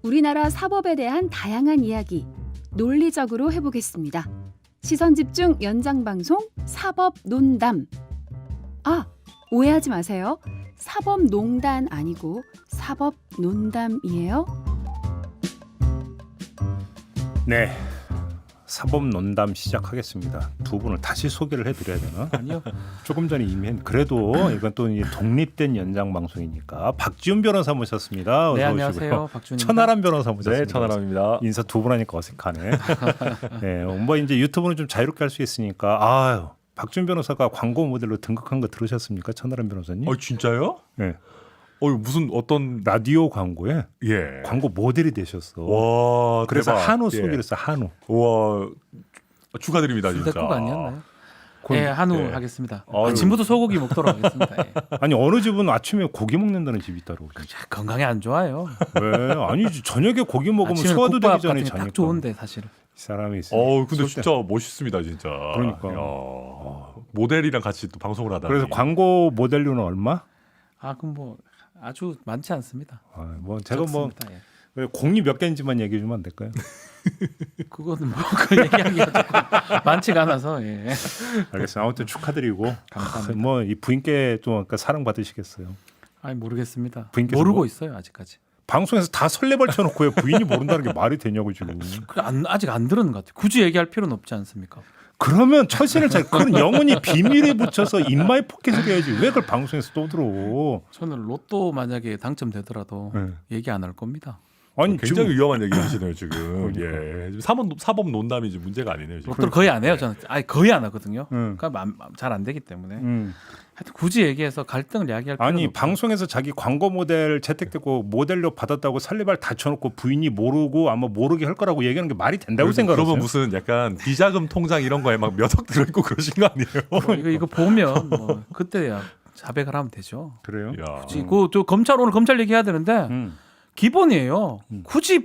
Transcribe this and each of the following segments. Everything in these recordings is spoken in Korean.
우리나라 사법에 대한 다양한 이야기 논리적으로 해보겠습니다. 시선집중 연장방송 사법논담. 아, 오해하지 마세요. 사법농단 아니고 사법논담이에요. 네, 사법논담 시작하겠습니다. 두 분을 다시 소개를 해드려야 되나? 아니요. 조금 전에 이미 그래도 이건 또 독립된 연장 방송이니까 박지훈 변호사 모셨습니다. 어서 네, 오시고요. 안녕하세요. 박준입니다. 천하람 변호사 모셨습니다. 네, 천하람입니다. 인사 두 분 하니까 어색하네. 네, 뭐 이제 유튜브는 좀 자유롭게 할 수 있으니까 아유. 박준 변호사가 광고 모델로 등극한 거 들으셨습니까, 천하람 변호사님? 진짜요? 네, 무슨 어떤 라디오 광고에 예. 광고 모델이 되셨어. 와, 그래서 대박. 한우 예. 소개를 했어, 한우. 와, 축하드립니다, 진짜. 순댓국 아니었나요? 그건- 예, 한우 예. 하겠습니다. 아유. 아침부터 소고기 먹도록 하겠습니다. 예. 아니 어느 집은 아침에 고기 먹는다는 집이 있다고. 자, 건강에 안 좋아요. 왜? 아니지 저녁에 고기 먹으면 아침에 소화도 국밥 되기 전에 같은 게 자니까. 딱 좋은데 사실은. 이 사람이 있어. 근데 진짜 멋있습니다, 진짜. 그러니까. 야, 모델이랑 같이 또 방송을 하다니. 그래서 광고 모델료는 얼마? 아, 그럼 뭐 아주 많지 않습니다. 아, 뭐 제가 뭐 적습니다. 예. 공이 몇 개인지만 얘기해 주면 안 될까요? 그거는 뭐 그 얘기하기가 조금 많지가 않아서. 예. 알겠습니다. 아무튼 축하드리고. 감사합니다. 뭐 이 부인께 좀 아까 사랑 받으시겠어요. 아니 모르겠습니다. 부인께서 모르고 뭐- 있어요 아직까지. 방송에서 다 설레발 쳐놓고 왜 부인이 모른다는 게 말이 되냐고 지금. 아직 안 들은 것 같아요. 굳이 얘기할 필요는 없지 않습니까? 그러면 처신을 잘 그런 영혼이 비밀에 붙여서 인마이 포켓을 해야지 왜 그걸 방송에서 또 들어? 저는 로또 만약에 당첨되더라도 네. 얘기 안 할 겁니다. 아니 굉장히 지금 위험한 얘기 하시네요, 지금. 그러니까. 예. 지금 사법 논담이 지금 문제가 아니네요, 지금. 로또를 거의 안 해요. 저는 아니 거의 안 하거든요. 응. 그러니까 잘 안 되기 때문에 하여튼 굳이 얘기해서 갈등을 야기할 필요는 아니 없죠. 방송에서 자기 광고 모델 채택되고 모델료 받았다고 살리발 다 쳐놓고 부인이 모르고 아마 모르게 할 거라고 얘기하는 게 말이 된다고 생각하세요? 그러면 무슨 약간 비자금 통장 이런 거에 막 몇 억 들어있고 그러신 거 아니에요? 이거 보면 뭐 그때야 자백을 하면 되죠. 그래요? 야. 굳이 저 검찰 오늘 검찰 얘기해야 되는데 음. 기본이에요. 굳이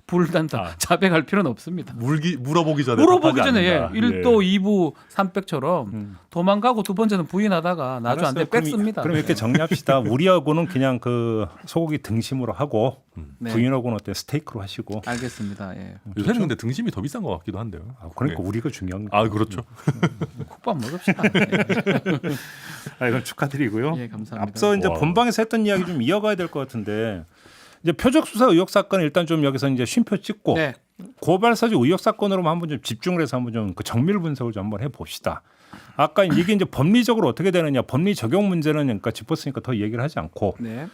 불단다 자백할 필요는 없습니다. 물어보기 전에 물어보기 답하지 전에 않는다. 1도 2부 300처럼 도망가고 두 번째는 부인하다가 나중 안돼 알았어요. 그럼 뺐습니다. 그럼 이렇게 정리합시다. 우리하고는 그냥 그 소고기 등심으로 하고 네. 부인하고는 어때 스테이크로 하시고. 알겠습니다. 예. 요새는 근데 등심이 더 비싼 것 같기도 한데요. 그러니까 네. 우리가 중요한 거. 아, 그렇죠. 국밥 먹읍시다. 예. 이건 축하드리고요. 예, 감사합니다. 앞서 이제 와. 본방에서 했던 이야기 좀 이어가야 될 것 같은데 이제 표적 수사 의혹 사건 일단 좀 여기서 이제 쉼표 찍고 네. 고발사주 의혹 사건으로만 한번 좀 집중을 해서 한번 좀 그 정밀 분석을 좀 한번 해봅시다. 아까 이게 이제 법리적으로 어떻게 되느냐, 법리 적용 문제는 그러니까 짚었으니까 더 얘기를 하지 않고 네.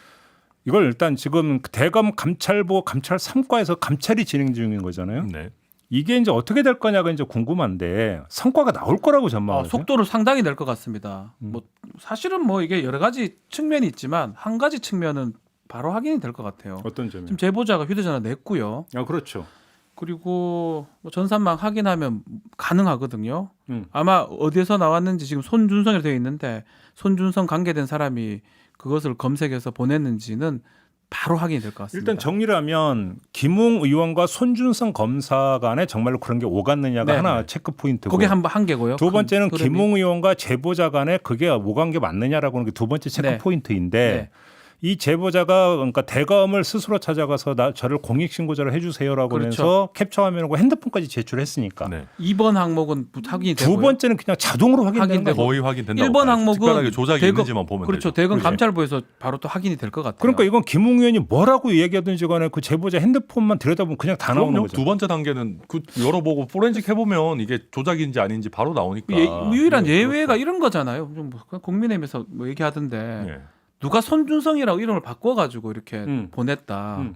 이걸 일단 지금 대검 감찰부 감찰 3과에서 감찰이 진행 중인 거잖아요. 네. 이게 이제 어떻게 될 거냐가 이제 궁금한데 성과가 나올 거라고 전망하세요? 속도를 상당히 낼 것 같습니다. 뭐 사실은 뭐 이게 여러 가지 측면이 있지만 한 가지 측면은 바로 확인이 될 것 같아요. 어떤 점이? 지금 제보자가 휴대전화 냈고요. 그렇죠. 그리고 뭐 전산망 확인하면 가능하거든요. 음. 아마 어디에서 나왔는지 지금 손준성이라고 되어 있는데 손준성 관계된 사람이 그것을 검색해서 보냈는지는 바로 확인이 될 것 같습니다. 일단 정리를 하면 김웅 의원과 손준성 검사 간에 정말로 그런 게 오갔느냐가 네. 하나 체크 포인트고 그게 한 개고요. 두 번째는 큰 흐름이. 김웅 의원과 제보자 간에 그게 오간 게 맞느냐라고 하는 게 두 번째 체크 네. 포인트인데 네. 이 제보자가 그러니까 대검을 스스로 찾아가서 저를 공익신고자를 해주세요라고 그렇죠. 하면서 캡처 화면하고 핸드폰까지 제출했으니까 네. 2번 항목은 확인이 되고요. 두 번째는 그냥 자동으로 확인되는 확인되고. 거예요. 거의 확인된다고 1번 봐요. 항목은 특별하게 조작이 대검- 있는지만 보면 그렇죠. 되죠. 대검 그렇지. 감찰부에서 바로 또 확인이 될 것 같아요. 그러니까 이건 김웅 의원이 뭐라고 얘기하든지 간에 그 제보자 핸드폰만 들여다보면 그냥 다 나오는 그럼요. 거죠. 두 번째 단계는 그 열어보고 포렌식 해보면 이게 조작인지 아닌지 바로 나오니까. 유일한 네, 예외가 이런 거잖아요. 좀 국민의힘에서 뭐 얘기하던데 예. 누가 손준성이라고 이름을 바꿔가지고 이렇게 보냈다. 음.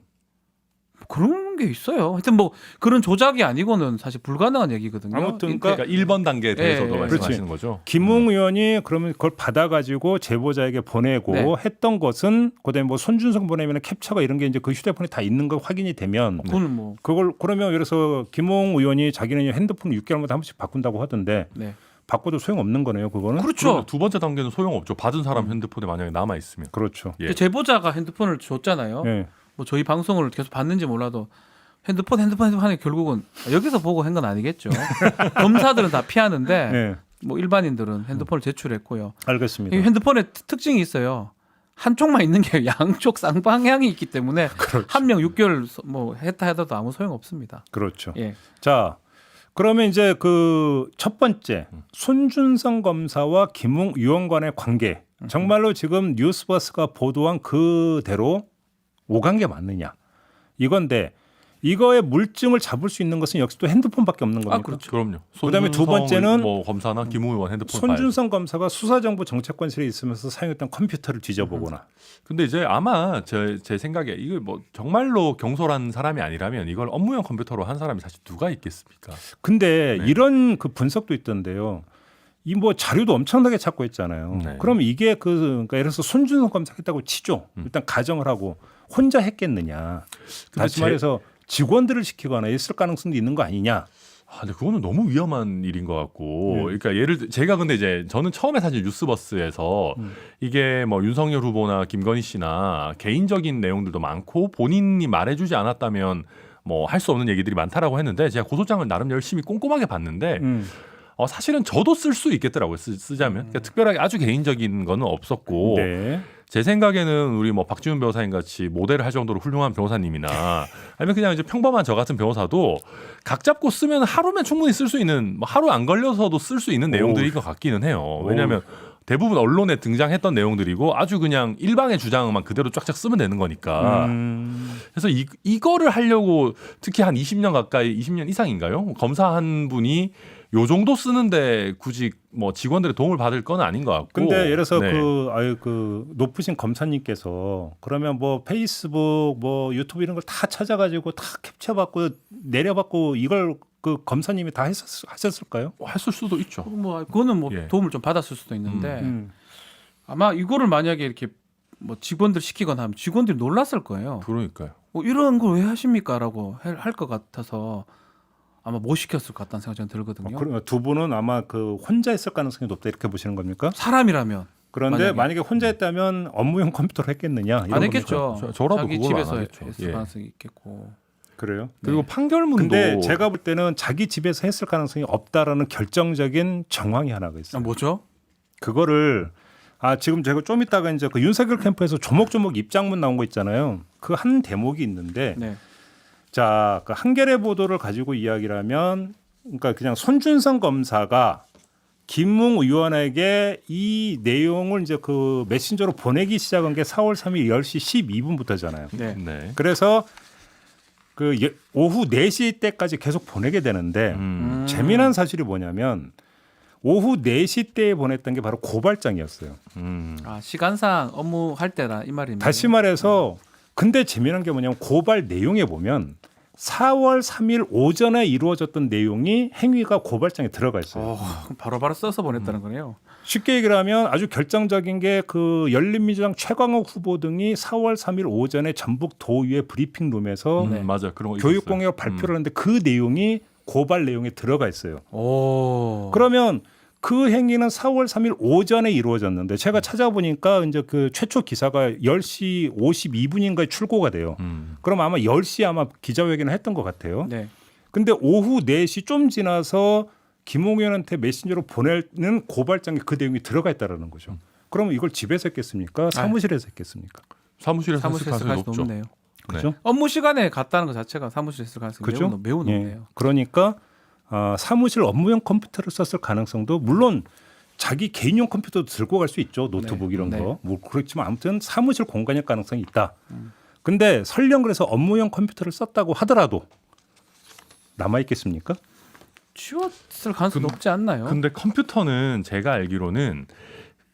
그런 게 있어요. 하여튼 뭐 그런 조작이 아니고는 사실 불가능한 얘기거든요. 아무튼 그러니까 1번 단계에 대해서도 예, 예. 말씀하시는 거죠. 김웅 의원이 그러면 그걸 받아가지고 제보자에게 보내고 네. 했던 것은 그다음에 뭐 손준성 보내면 캡처가 이런 게 이제 그 휴대폰에 다 있는 거 확인이 되면 그거는 뭐 그걸 그러면 그래서 김웅 의원이 자기는 핸드폰을 6개월마다 한 번씩 바꾼다고 하던데 네. 바꿔도 소용 없는 거네요. 그거는 그렇죠. 그러면 두 번째 단계는 소용없죠. 받은 사람 핸드폰에 만약에 남아 있으면. 그렇죠. 예. 근데 제보자가 핸드폰을 줬잖아요. 예. 뭐 저희 방송을 계속 봤는지 몰라도 핸드폰 하니 결국은 여기서 보고 한 건 아니겠죠. 검사들은 다 피하는데 예. 뭐 일반인들은 핸드폰을 제출했고요. 알겠습니다. 이 핸드폰에 특징이 있어요. 한쪽만 있는 게 양쪽 쌍방향이 있기 때문에 그렇죠. 한 명 6개월 뭐 했다 해도 아무 소용 없습니다. 그렇죠. 예. 자, 그러면 이제 그 첫 번째 손준성 검사와 김웅 의원 간의 관계 정말로 지금 뉴스버스가 보도한 그대로 오간 게 맞느냐 이건데 이거의 물증을 잡을 수 있는 것은 역시 또 핸드폰밖에 없는 겁니다. 그렇죠. 그럼요. 그다음에 두 손준성 번째는 뭐 검사나 김웅 의원 핸드폰 손준성 검사가 수사정보 정책관실에 있으면서 사용했던 컴퓨터를 뒤져보거나 근데 이제 아마 제 생각에 이거 뭐 정말로 경솔한 사람이 아니라면 이걸 업무용 컴퓨터로 한 사람이 사실 누가 있겠습니까? 근데 네. 이런 그 분석도 있던데요. 이 뭐 자료도 엄청나게 찾고 있잖아요. 네. 그럼 이게 그러니까 예를 들어서 손준성 검사가 했다고 치죠. 일단 가정을 하고 혼자 했겠느냐. 근데 다시 말해서 직원들을 시키거나 있을 가능성도 있는 거 아니냐. 근데 그거는 너무 위험한 일인 것 같고, 그러니까 제가 근데 이제 저는 처음에 사실 뉴스버스에서 이게 뭐 윤석열 후보나 김건희 씨나 개인적인 내용들도 많고 본인이 말해주지 않았다면 뭐 할 수 없는 얘기들이 많다라고 했는데 제가 고소장을 나름 열심히 꼼꼼하게 봤는데 사실은 저도 쓸 수 있겠더라고요. 쓰자면 그러니까 특별하게 아주 개인적인 거는 없었고. 네. 제 생각에는 우리 뭐 박지훈 변호사님 같이 모델을 할 정도로 훌륭한 변호사님이나 아니면 그냥 이제 평범한 저 같은 변호사도 각 잡고 쓰면 하루면 충분히 쓸 수 있는 뭐 하루 안 걸려서도 쓸 수 있는 내용들일 것 같기는 해요. 왜냐하면 대부분 언론에 등장했던 내용들이고 아주 그냥 일방의 주장만 그대로 쫙쫙 쓰면 되는 거니까. 그래서 이거를 하려고 특히 한 20년 가까이 20년 이상인가요? 검사 한 분이 요 정도 쓰는데 굳이 뭐 직원들의 도움을 받을 건 아닌 것 같고. 근데 예를 들어서 네. 그 높으신 검사님께서 그러면 뭐 페이스북 뭐 유튜브 이런 걸 다 찾아가지고 다 캡처받고 내려받고 이걸 그 검사님이 다 하셨을까요? 했을 수도 있죠. 뭐 그거는 뭐 예. 도움을 좀 받았을 수도 있는데 아마 이거를 만약에 이렇게 뭐 직원들 시키거나 하면 직원들이 놀랐을 거예요. 그러니까요. 이런 걸 왜 하십니까라고 할 것 같아서 아마 못 시켰을 것 같다는 생각이 저는 들거든요. 그러면 두 분은 아마 그 혼자 했을 가능성이 높다 이렇게 보시는 겁니까? 사람이라면 그런데 만약에 혼자 했다면 업무용 컴퓨터로 했겠느냐? 이런 안 했겠죠. 겁니까? 저라도 자기 그걸 안 집에서 하겠죠. 했을 예. 가능성이 있겠고. 그래요? 그리고 판결문도 근데 제가 볼 때는 자기 집에서 했을 가능성이 없다라는 결정적인 정황이 하나가 있어요. 뭐죠? 그거를 지금 제가 좀 이따가 이제 그 윤석열 캠프에서 조목조목 입장문 나온 거 있잖아요. 그 한 대목이 있는데 네. 자, 그 한겨레 보도를 가지고 이야기를 하면 그러니까 그냥 손준성 검사가 김웅 의원에게 이 내용을 이제 그 메신저로 보내기 시작한 게 4월 3일 10시 12분부터잖아요. 네. 네. 그래서 그 오후 4시 때까지 계속 보내게 되는데 재미난 사실이 뭐냐면 오후 4시 때에 보냈던 게 바로 고발장이었어요. 시간상 업무할 때라 이 말입니다. 다시 말해서 근데 재미난 게 뭐냐면 고발 내용에 보면 4월 3일 오전에 이루어졌던 내용이 행위가 고발장에 들어가 있어요. 바로바로 써서 보냈다는 거네요. 쉽게 얘기를 하면 아주 결정적인 게 그 열린민주당 최광욱 후보 등이 4월 3일 오전에 전북 도의회 브리핑룸에서 맞아 그런 거 교육공약 발표를 하는데 그 내용이 고발 내용에 들어가 있어요. 오. 그러면 그 행위는 4월 3일 오전에 이루어졌는데 제가 찾아보니까 이제 그 최초 기사가 10시 52분인가에 출고가 돼요. 그럼 아마 10시에 아마 기자회견을 했던 것 같아요. 네. 근데 오후 4시 좀 지나서 김웅 의원한테 메신저로 보내는 고발장에 그 내용이 들어가 있다라는 거죠. 그러면 이걸 집에서 했겠습니까? 사무실에서 했겠습니까? 사무실에서 했을 가능성이 높죠. 높네요. 그죠? 업무 시간에 갔다는 것 자체가 사무실에 있을 가능성이 그죠? 매우 높네요. 예. 그러니까 사무실 업무용 컴퓨터를 썼을 가능성도 물론 자기 개인용 컴퓨터도 들고 갈 수 있죠. 노트북 이런 네. 거. 뭐 그렇지만 아무튼 사무실 공간일 가능성이 있다. 근데 설령 그래서 업무용 컴퓨터를 썼다고 하더라도 남아 있겠습니까? 치웠을 가능성이 높지 않나요? 근데 컴퓨터는 제가 알기로는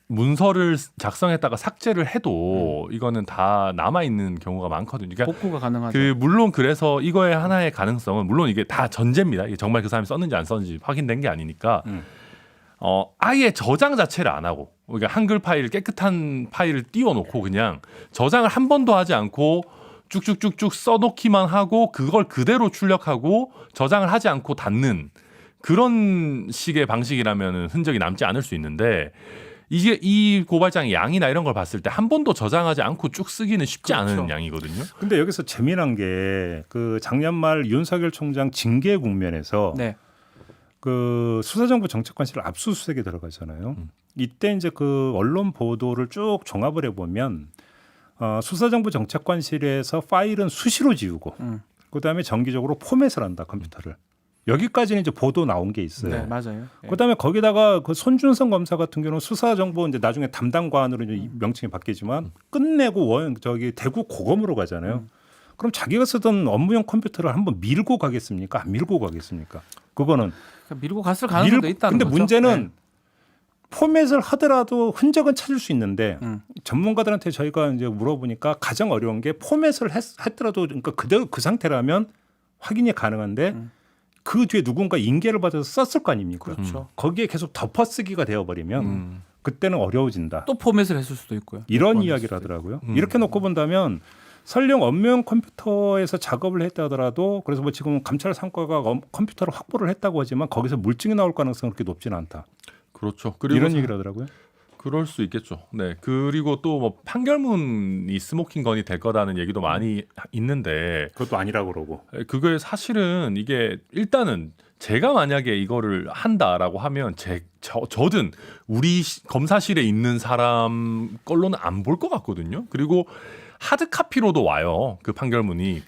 문서를 작성했다가 삭제를 해도 이거는 다 남아 있는 경우가 많거든요. 그러니까 복구가 가능하죠. 물론 그래서 이거의 하나의 가능성은 물론 이게 다 전제입니다. 이게 정말 그 사람이 썼는지 안 썼는지 확인된 게 아니니까 아예 저장 자체를 안 하고 그러니까 한글 파일 깨끗한 파일을 띄워놓고 그냥 저장을 한 번도 하지 않고 쭉쭉쭉쭉 써놓기만 하고 그걸 그대로 출력하고 저장을 하지 않고 닫는 그런 식의 방식이라면 흔적이 남지 않을 수 있는데 이게 이 고발장의 양이나 이런 걸 봤을 때 한 번도 저장하지 않고 쭉 쓰기는 쉽지 그렇죠. 않은 양이거든요. 근데 여기서 재미난 게 그 작년 말 윤석열 총장 징계 국면에서 네. 그 수사정보 정책관실 압수수색에 들어가잖아요. 이때 이제 그 언론 보도를 쭉 종합을 해보면 수사정보 정책관실에서 파일은 수시로 지우고 그다음에 정기적으로 포맷을 한다 컴퓨터를. 여기까지는 이제 보도 나온 게 있어요. 네, 맞아요. 예. 그다음에 거기다가 그 손준성 검사 같은 경우는 수사정보 이제 나중에 담당관으로 이제 명칭이 바뀌지만 끝내고 대구 고검으로 가잖아요. 그럼 자기가 쓰던 업무용 컴퓨터를 한번 밀고 가겠습니까? 안 밀고 가겠습니까? 그거는 그러니까 밀고 갔을 가능성도 있다는 근데 거죠. 문제는 포맷을 하더라도 흔적은 찾을 수 있는데 전문가들한테 저희가 이제 물어보니까 가장 어려운 게 포맷을 했더라도 그러니까 그대로 그 상태라면 확인이 가능한데 그 뒤에 누군가 인계를 받아서 썼을 거 아닙니까? 그렇죠. 거기에 계속 덮어쓰기가 되어버리면 그때는 어려워진다. 또 포맷을 했을 수도 있고요. 이런 포맷을 이야기를 수도 하더라고요. 이렇게 놓고 본다면 설령 업무용 컴퓨터에서 작업을 했다 하더라도 그래서 뭐 지금 감찰 상과가 컴퓨터를 확보를 했다고 하지만 거기서 물증이 나올 가능성은 그렇게 높지는 않다. 그렇죠. 그리고 이런 얘기를 하더라고요. 그럴 수 있겠죠. 네. 그리고 또 뭐 판결문이 스모킹 건이 될 거라는 얘기도 많이 있는데 그것도 아니라고 그러고. 그게 사실은 이게 일단은 제가 만약에 이거를 한다라고 하면 저든 우리 검사실에 있는 사람 걸로는 안 볼 것 같거든요. 그리고 하드 카피로도 와요. 그 판결문이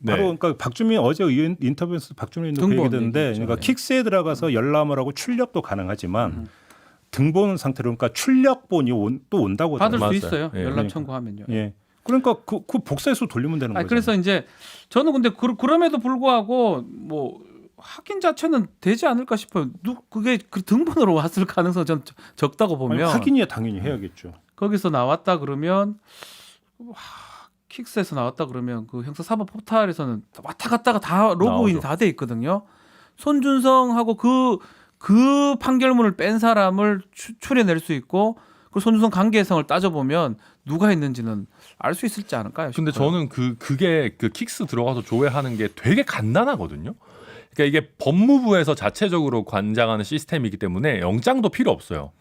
바로 그러니까 박주민 어제 인터뷰에서 박주민 의원도 그 등본 얘기했는데 얘기죠. 그러니까 네. 킥스에 들어가서 열람을 하고 출력도 가능하지만 등본 상태로 그러니까 출력본이 또 온다고 받을 수 하더라고요. 맞아요. 있어요. 예. 연락 그러니까. 청구하면요. 예. 그러니까 그 복사해서 돌리면 되는 거죠. 그래서 이제 저는 근데 그럼에도 불구하고 뭐 확인 자체는 되지 않을까 싶어요. 그게 그 등본으로 왔을 가능성 전 적다고 보면 확인이야 당연히 해야겠죠. 거기서 나왔다 그러면 킥스에서 나왔다 그러면 그 형사사법 포탈에서는 왔다 갔다가 다 로그인이 나오죠. 다 돼 있거든요. 손준성하고 그 판결문을 뺀 사람을 추려낼 수 있고 그 손준성 관계성을 따져보면 누가 했는지는 알 수 있을지 않을까요? 근데 싶어요. 저는 그게 그 킥스 들어가서 조회하는 게 되게 간단하거든요. 그러니까 이게 법무부에서 자체적으로 관장하는 시스템이기 때문에 영장도 필요 없어요.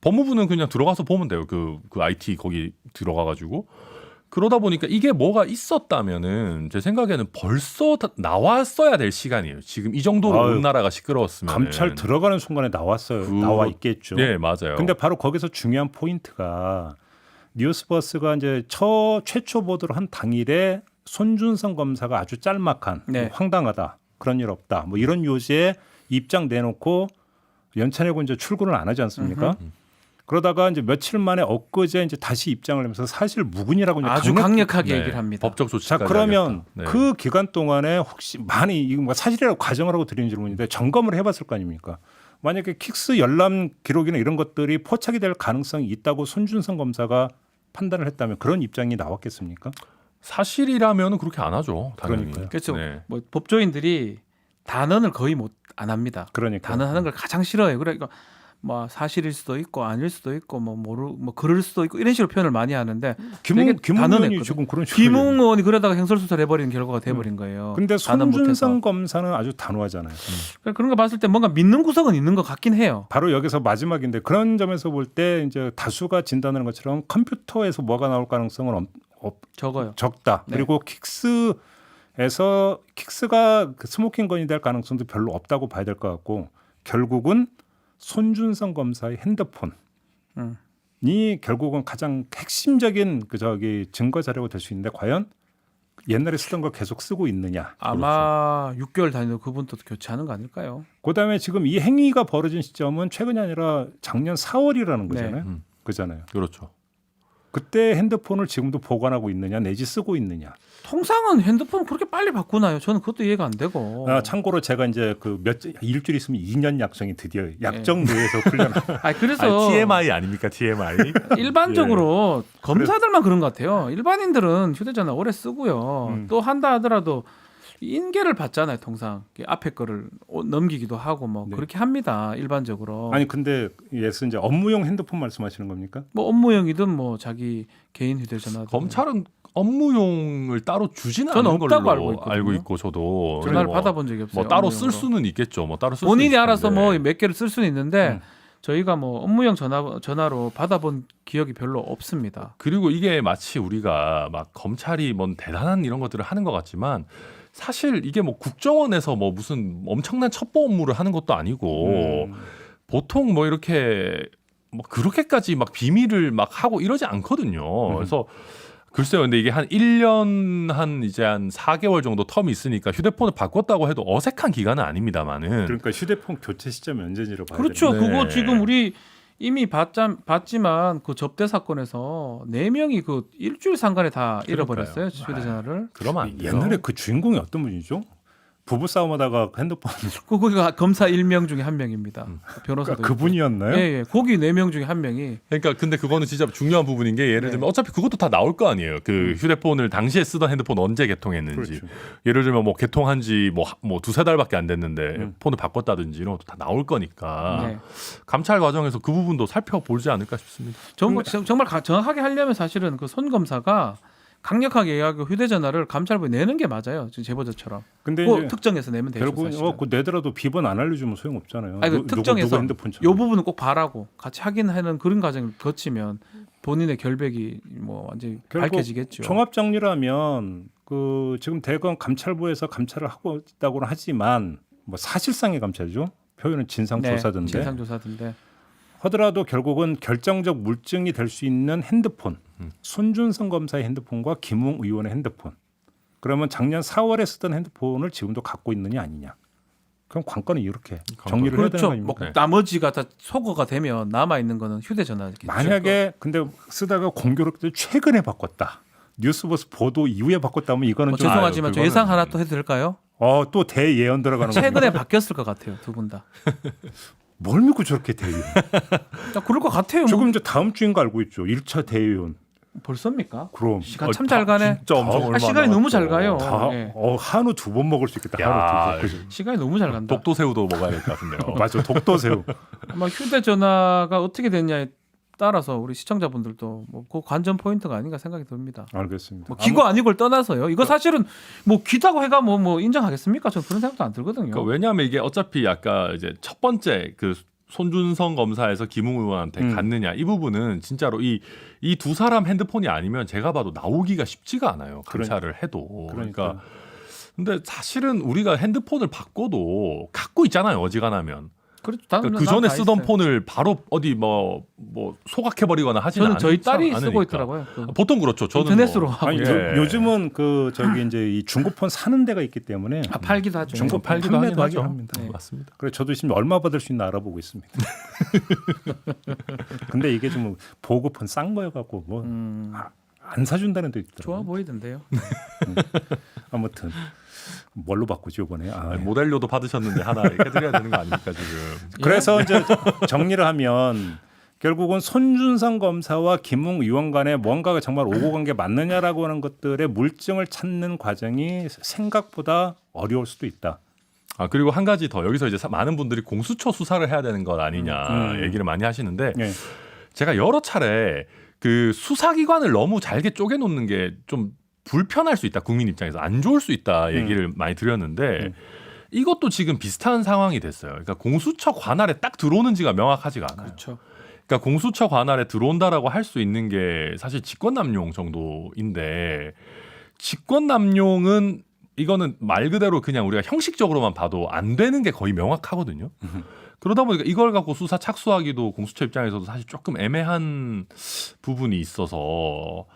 법무부는 그냥 들어가서 보면 돼요. 그 IT 거기 들어가가지고 그러다 보니까 이게 뭐가 있었다면은 제 생각에는 벌써 나왔어야 될 시간이에요. 지금 이 정도로 아유, 온 나라가 시끄러웠으면 감찰 들어가는 순간에 나왔어요. 나와 있겠죠. 네, 맞아요. 근데 바로 거기서 중요한 포인트가 뉴스버스가 이제 최초 보도를 한 당일에 손준성 검사가 아주 짤막한 네. 황당하다 그런 일 없다 뭐 이런 요지에 입장 내놓고 연찬회고 이제 출근을 안 하지 않습니까? 그러다가 이제 며칠 만에 엊그제 이제 다시 입장을 내면서 사실 무근이라고 이제 아주 강력하게 얘기를 합니다. 법적 자 조치까지 그러면 하겠다. 네. 그 기간 동안에 혹시 많이 이거 뭐 사실이라고 가정을 하고 드리는 질문인데 점검을 해봤을 거 아닙니까? 만약에 킥스 열람 기록이나 이런 것들이 포착이 될 가능성이 있다고 손준성 검사가 판단을 했다면 그런 입장이 나왔겠습니까? 사실이라면 그렇게 안 하죠. 당연히. 그러니까요. 그렇죠. 네. 뭐 법조인들이 단언을 거의 안 합니다. 그러니까 단언하는 걸 가장 싫어해요. 그러니까 뭐 사실일 수도 있고 아닐 수도 있고 뭐 그럴 수도 있고 이런 식으로 표현을 많이 하는데 되게 김웅 단언했거든. 의원이 지금 그런 식으로 김웅 의원이 그러다가 행설 수사를 해버리는 결과가 돼버린 거예요. 근데 단언 못해서. 손준성 검사는 아주 단호하잖아요. 그러니까 그런 거 봤을 때 뭔가 믿는 구석은 있는 것 같긴 해요. 바로 여기서 마지막인데 그런 점에서 볼 때 이제 다수가 진단하는 것처럼 컴퓨터에서 뭐가 나올 가능성은 적어요. 적다. 네. 그리고 킥스가 그 스모킹 건이 될 가능성도 별로 없다고 봐야 될 것 같고 결국은 손준성 검사의 핸드폰이 결국은 가장 핵심적인 증거 자료가 될 수 있는데 과연 옛날에 쓰던 걸 계속 쓰고 있느냐. 아마 6개월 단위로 그분도 교체하는 거 아닐까요? 그다음에 지금 이 행위가 벌어진 시점은 최근이 아니라 작년 4월이라는 거잖아요. 네. 그잖아요. 그렇죠. 그때 핸드폰을 지금도 보관하고 있느냐 내지 쓰고 있느냐. 통상은 핸드폰 그렇게 빨리 바꾸나요? 저는 그것도 이해가 안 되고. 참고로 제가 이제 일주일 있으면 2년 약정이 드디어 약정노에서 풀려나. 그래서 TMI 아닙니까? TMI. 일반적으로 검사들만 그런 것 같아요. 일반인들은 휴대전화 오래 쓰고요. 또 한다 하더라도 인계를 받잖아요. 통상 앞에 거를 넘기기도 하고 뭐 네. 그렇게 합니다. 일반적으로. 아니 근데 예스 이제 업무용 핸드폰 말씀하시는 겁니까? 뭐 업무용이든 뭐 자기 개인 휴대전화. 검찰은 업무용을 따로 주지는 저는 않는 없다고 걸로 알고 있거든요. 있고 저도 전화를 뭐 받아본 적이 없어요. 뭐 따로 업무용으로. 쓸 수는 있겠죠. 뭐 따로 쓸 본인이 수는 알아서 있는데. 뭐 몇 개를 쓸 수는 있는데 저희가 뭐 업무용 전화로 받아본 기억이 별로 없습니다. 그리고 이게 마치 우리가 막 검찰이 뭔 대단한 이런 것들을 하는 것 같지만 사실 이게 뭐 국정원에서 뭐 무슨 엄청난 첩보 업무를 하는 것도 아니고 보통 뭐 이렇게 뭐 그렇게까지 막 비밀을 막 하고 이러지 않거든요. 그래서 글쎄요. 근데 이게 한 1년 이제 한 4개월 정도 텀이 있으니까 휴대폰을 바꿨다고 해도 어색한 기간은 아닙니다만은. 그러니까 휴대폰 교체 시점이 언제지로 봐야 그렇죠. 되는데. 그거 지금 우리 이미 봤지만 그 접대 사건에서 4명이 그 일주일 상간에 다 잃어버렸어요. 휴대전화를. 그러면 안 돼요. 옛날에 그 주인공이 어떤 분이죠? 부부 싸움하다가 핸드폰 거기가 검사 1명 중에 1명입니다. 변호사도. 그분이었나요? 예, 예. 거기 4명 중에 1명이. 그러니까 근데 그거는 진짜 중요한 부분인 게 예를 들면 어차피 그것도 다 나올 거 아니에요. 그 휴대폰을 당시에 쓰던 핸드폰 언제 개통했는지. 그렇죠. 예를 들면 뭐 개통한 지 뭐 두세 달밖에 안 됐는데 폰을 바꿨다든지 이런 것도 다 나올 거니까 네. 감찰 과정에서 그 부분도 살펴보지 않을까 싶습니다. 정말 정확하게 하려면 사실은 그 손 검사가 강력하게 얘기하고 휴대전화를 감찰부에 내는 게 맞아요. 지금 제보자처럼. 근데 그 이제 특정해서 내면 되죠. 결국 사실은. 그 내더라도 비번 안 알려주면 소용없잖아요. 아니, 그 누구 특정해서 핸드폰처럼. 요 부분은 꼭 바라고 같이 확인하는 그런 과정을 거치면 본인의 결백이 뭐 완전히 결국 밝혀지겠죠. 종합 정리라면 그 지금 대검 감찰부에서 감찰을 하고 있다고는 하지만 뭐 사실상의 감찰이죠. 표현은 진상조사던데. 진상조사던데. 하더라도 결국은 결정적 물증이 될 수 있는 핸드폰, 손준성 검사의 핸드폰과 김웅 의원의 핸드폰. 그러면 작년 4월에 쓰던 핸드폰을 지금도 갖고 있느냐 아니냐. 그럼 관건은 이렇게 정리를 해야 되는 거 그렇죠. 아닙니까? 뭐 네. 나머지가 다 소거가 되면 남아 있는 거는 휴대전화겠죠. 만약에 근데 쓰다가 공교롭게 최근에 바꿨다. 뉴스버스 보도 이후에 바꿨다면 이거는 뭐 좀 죄송하지만 저 그거는- 예상 하나 또 해도 될까요? 또 대예언 들어가는 거. 최근에 바뀌었을 것 같아요. 두 분 다. 뭘 믿고 저렇게 대예언? 그럴 것 같아요. 지금 뭐. 이제 다음 주인 거 알고 있죠. 1차 대예언. 벌써입니까? 그럼 시간 참 잘 가네. 진짜 엄청 얼마 시간이 너무 잘 가요. 다 예. 한우 2번 먹을 수 있겠다. 야, 한우 2번. 시간이 너무 잘 간다. 독도새우도 먹어야 될 것 같은데요. 맞아. 독도새우. 아마 휴대전화가 어떻게 됐냐에 따라서 우리 시청자분들도 뭐 그 관전 포인트가 아닌가 생각이 듭니다. 알겠습니다. 뭐 기고 아니고를 떠나서요. 이거 사실은 뭐 귀다고 해가 뭐 인정하겠습니까? 저는 그런 생각도 안 들거든요. 그러니까 왜냐하면 이게 어차피 아까 이제 첫 번째 그 손준성 검사에서 김웅 의원한테 갔느냐 이 부분은 진짜로 이 두 사람 핸드폰이 아니면 제가 봐도 나오기가 쉽지가 않아요. 감찰을 해도. 그러니까 근데 사실은 우리가 핸드폰을 바꿔도 갖고 있잖아요. 어지간하면. 그렇죠. 그러니까 그 전에 쓰던 폰을 바로 어디 뭐 소각해 버리거나 하지는 저는 저희 딸이 않으니까. 쓰고 있더라고요. 그 보통 그렇죠. 저는 인터넷으로 뭐, 하고 아니, 예. 요즘은 그 저기 이제 이 중고폰 사는 데가 있기 때문에 팔기도 하죠. 중고 팔기도 판매도 하긴 하긴 하죠. 합니다. 네. 맞습니다. 그래서 저도 지금 얼마 받을 수 있나 알아보고 있습니다. 근데 이게 좀 보급은 싼 거여 갖고 뭐 안 사준다는 데 있더라고요. 좋아 보이던데요. 아무튼 뭘로 바꾸지 이번에. 모델료도 받으셨는데 하나 해드려야 되는 거 아닙니까 지금? 그래서 이제 정리를 하면 결국은 손준성 검사와 김웅 의원 간에 뭔가가 정말 오고 간 게 맞느냐라고 하는 것들의 물증을 찾는 과정이 생각보다 어려울 수도 있다. 그리고 한 가지 더 여기서 이제 많은 분들이 공수처 수사를 해야 되는 것 아니냐 얘기를 많이 하시는데 네. 제가 여러 차례 그 수사기관을 너무 잘게 쪼개놓는 게 좀 불편할 수 있다. 국민 입장에서 안 좋을 수 있다 얘기를 많이 드렸는데 이것도 지금 비슷한 상황이 됐어요. 그러니까 공수처 관할에 딱 들어오는지가 명확하지가 않아요. 그렇죠. 그러니까 공수처 관할에 들어온다라고 할 수 있는 게 사실 직권남용 정도인데 직권남용은 이거는 말 그대로 그냥 우리가 형식적으로만 봐도 안 되는 게 거의 명확하거든요. 그러다 보니까 이걸 갖고 수사 착수하기도 공수처 입장에서도 사실 조금 애매한 부분이 있어서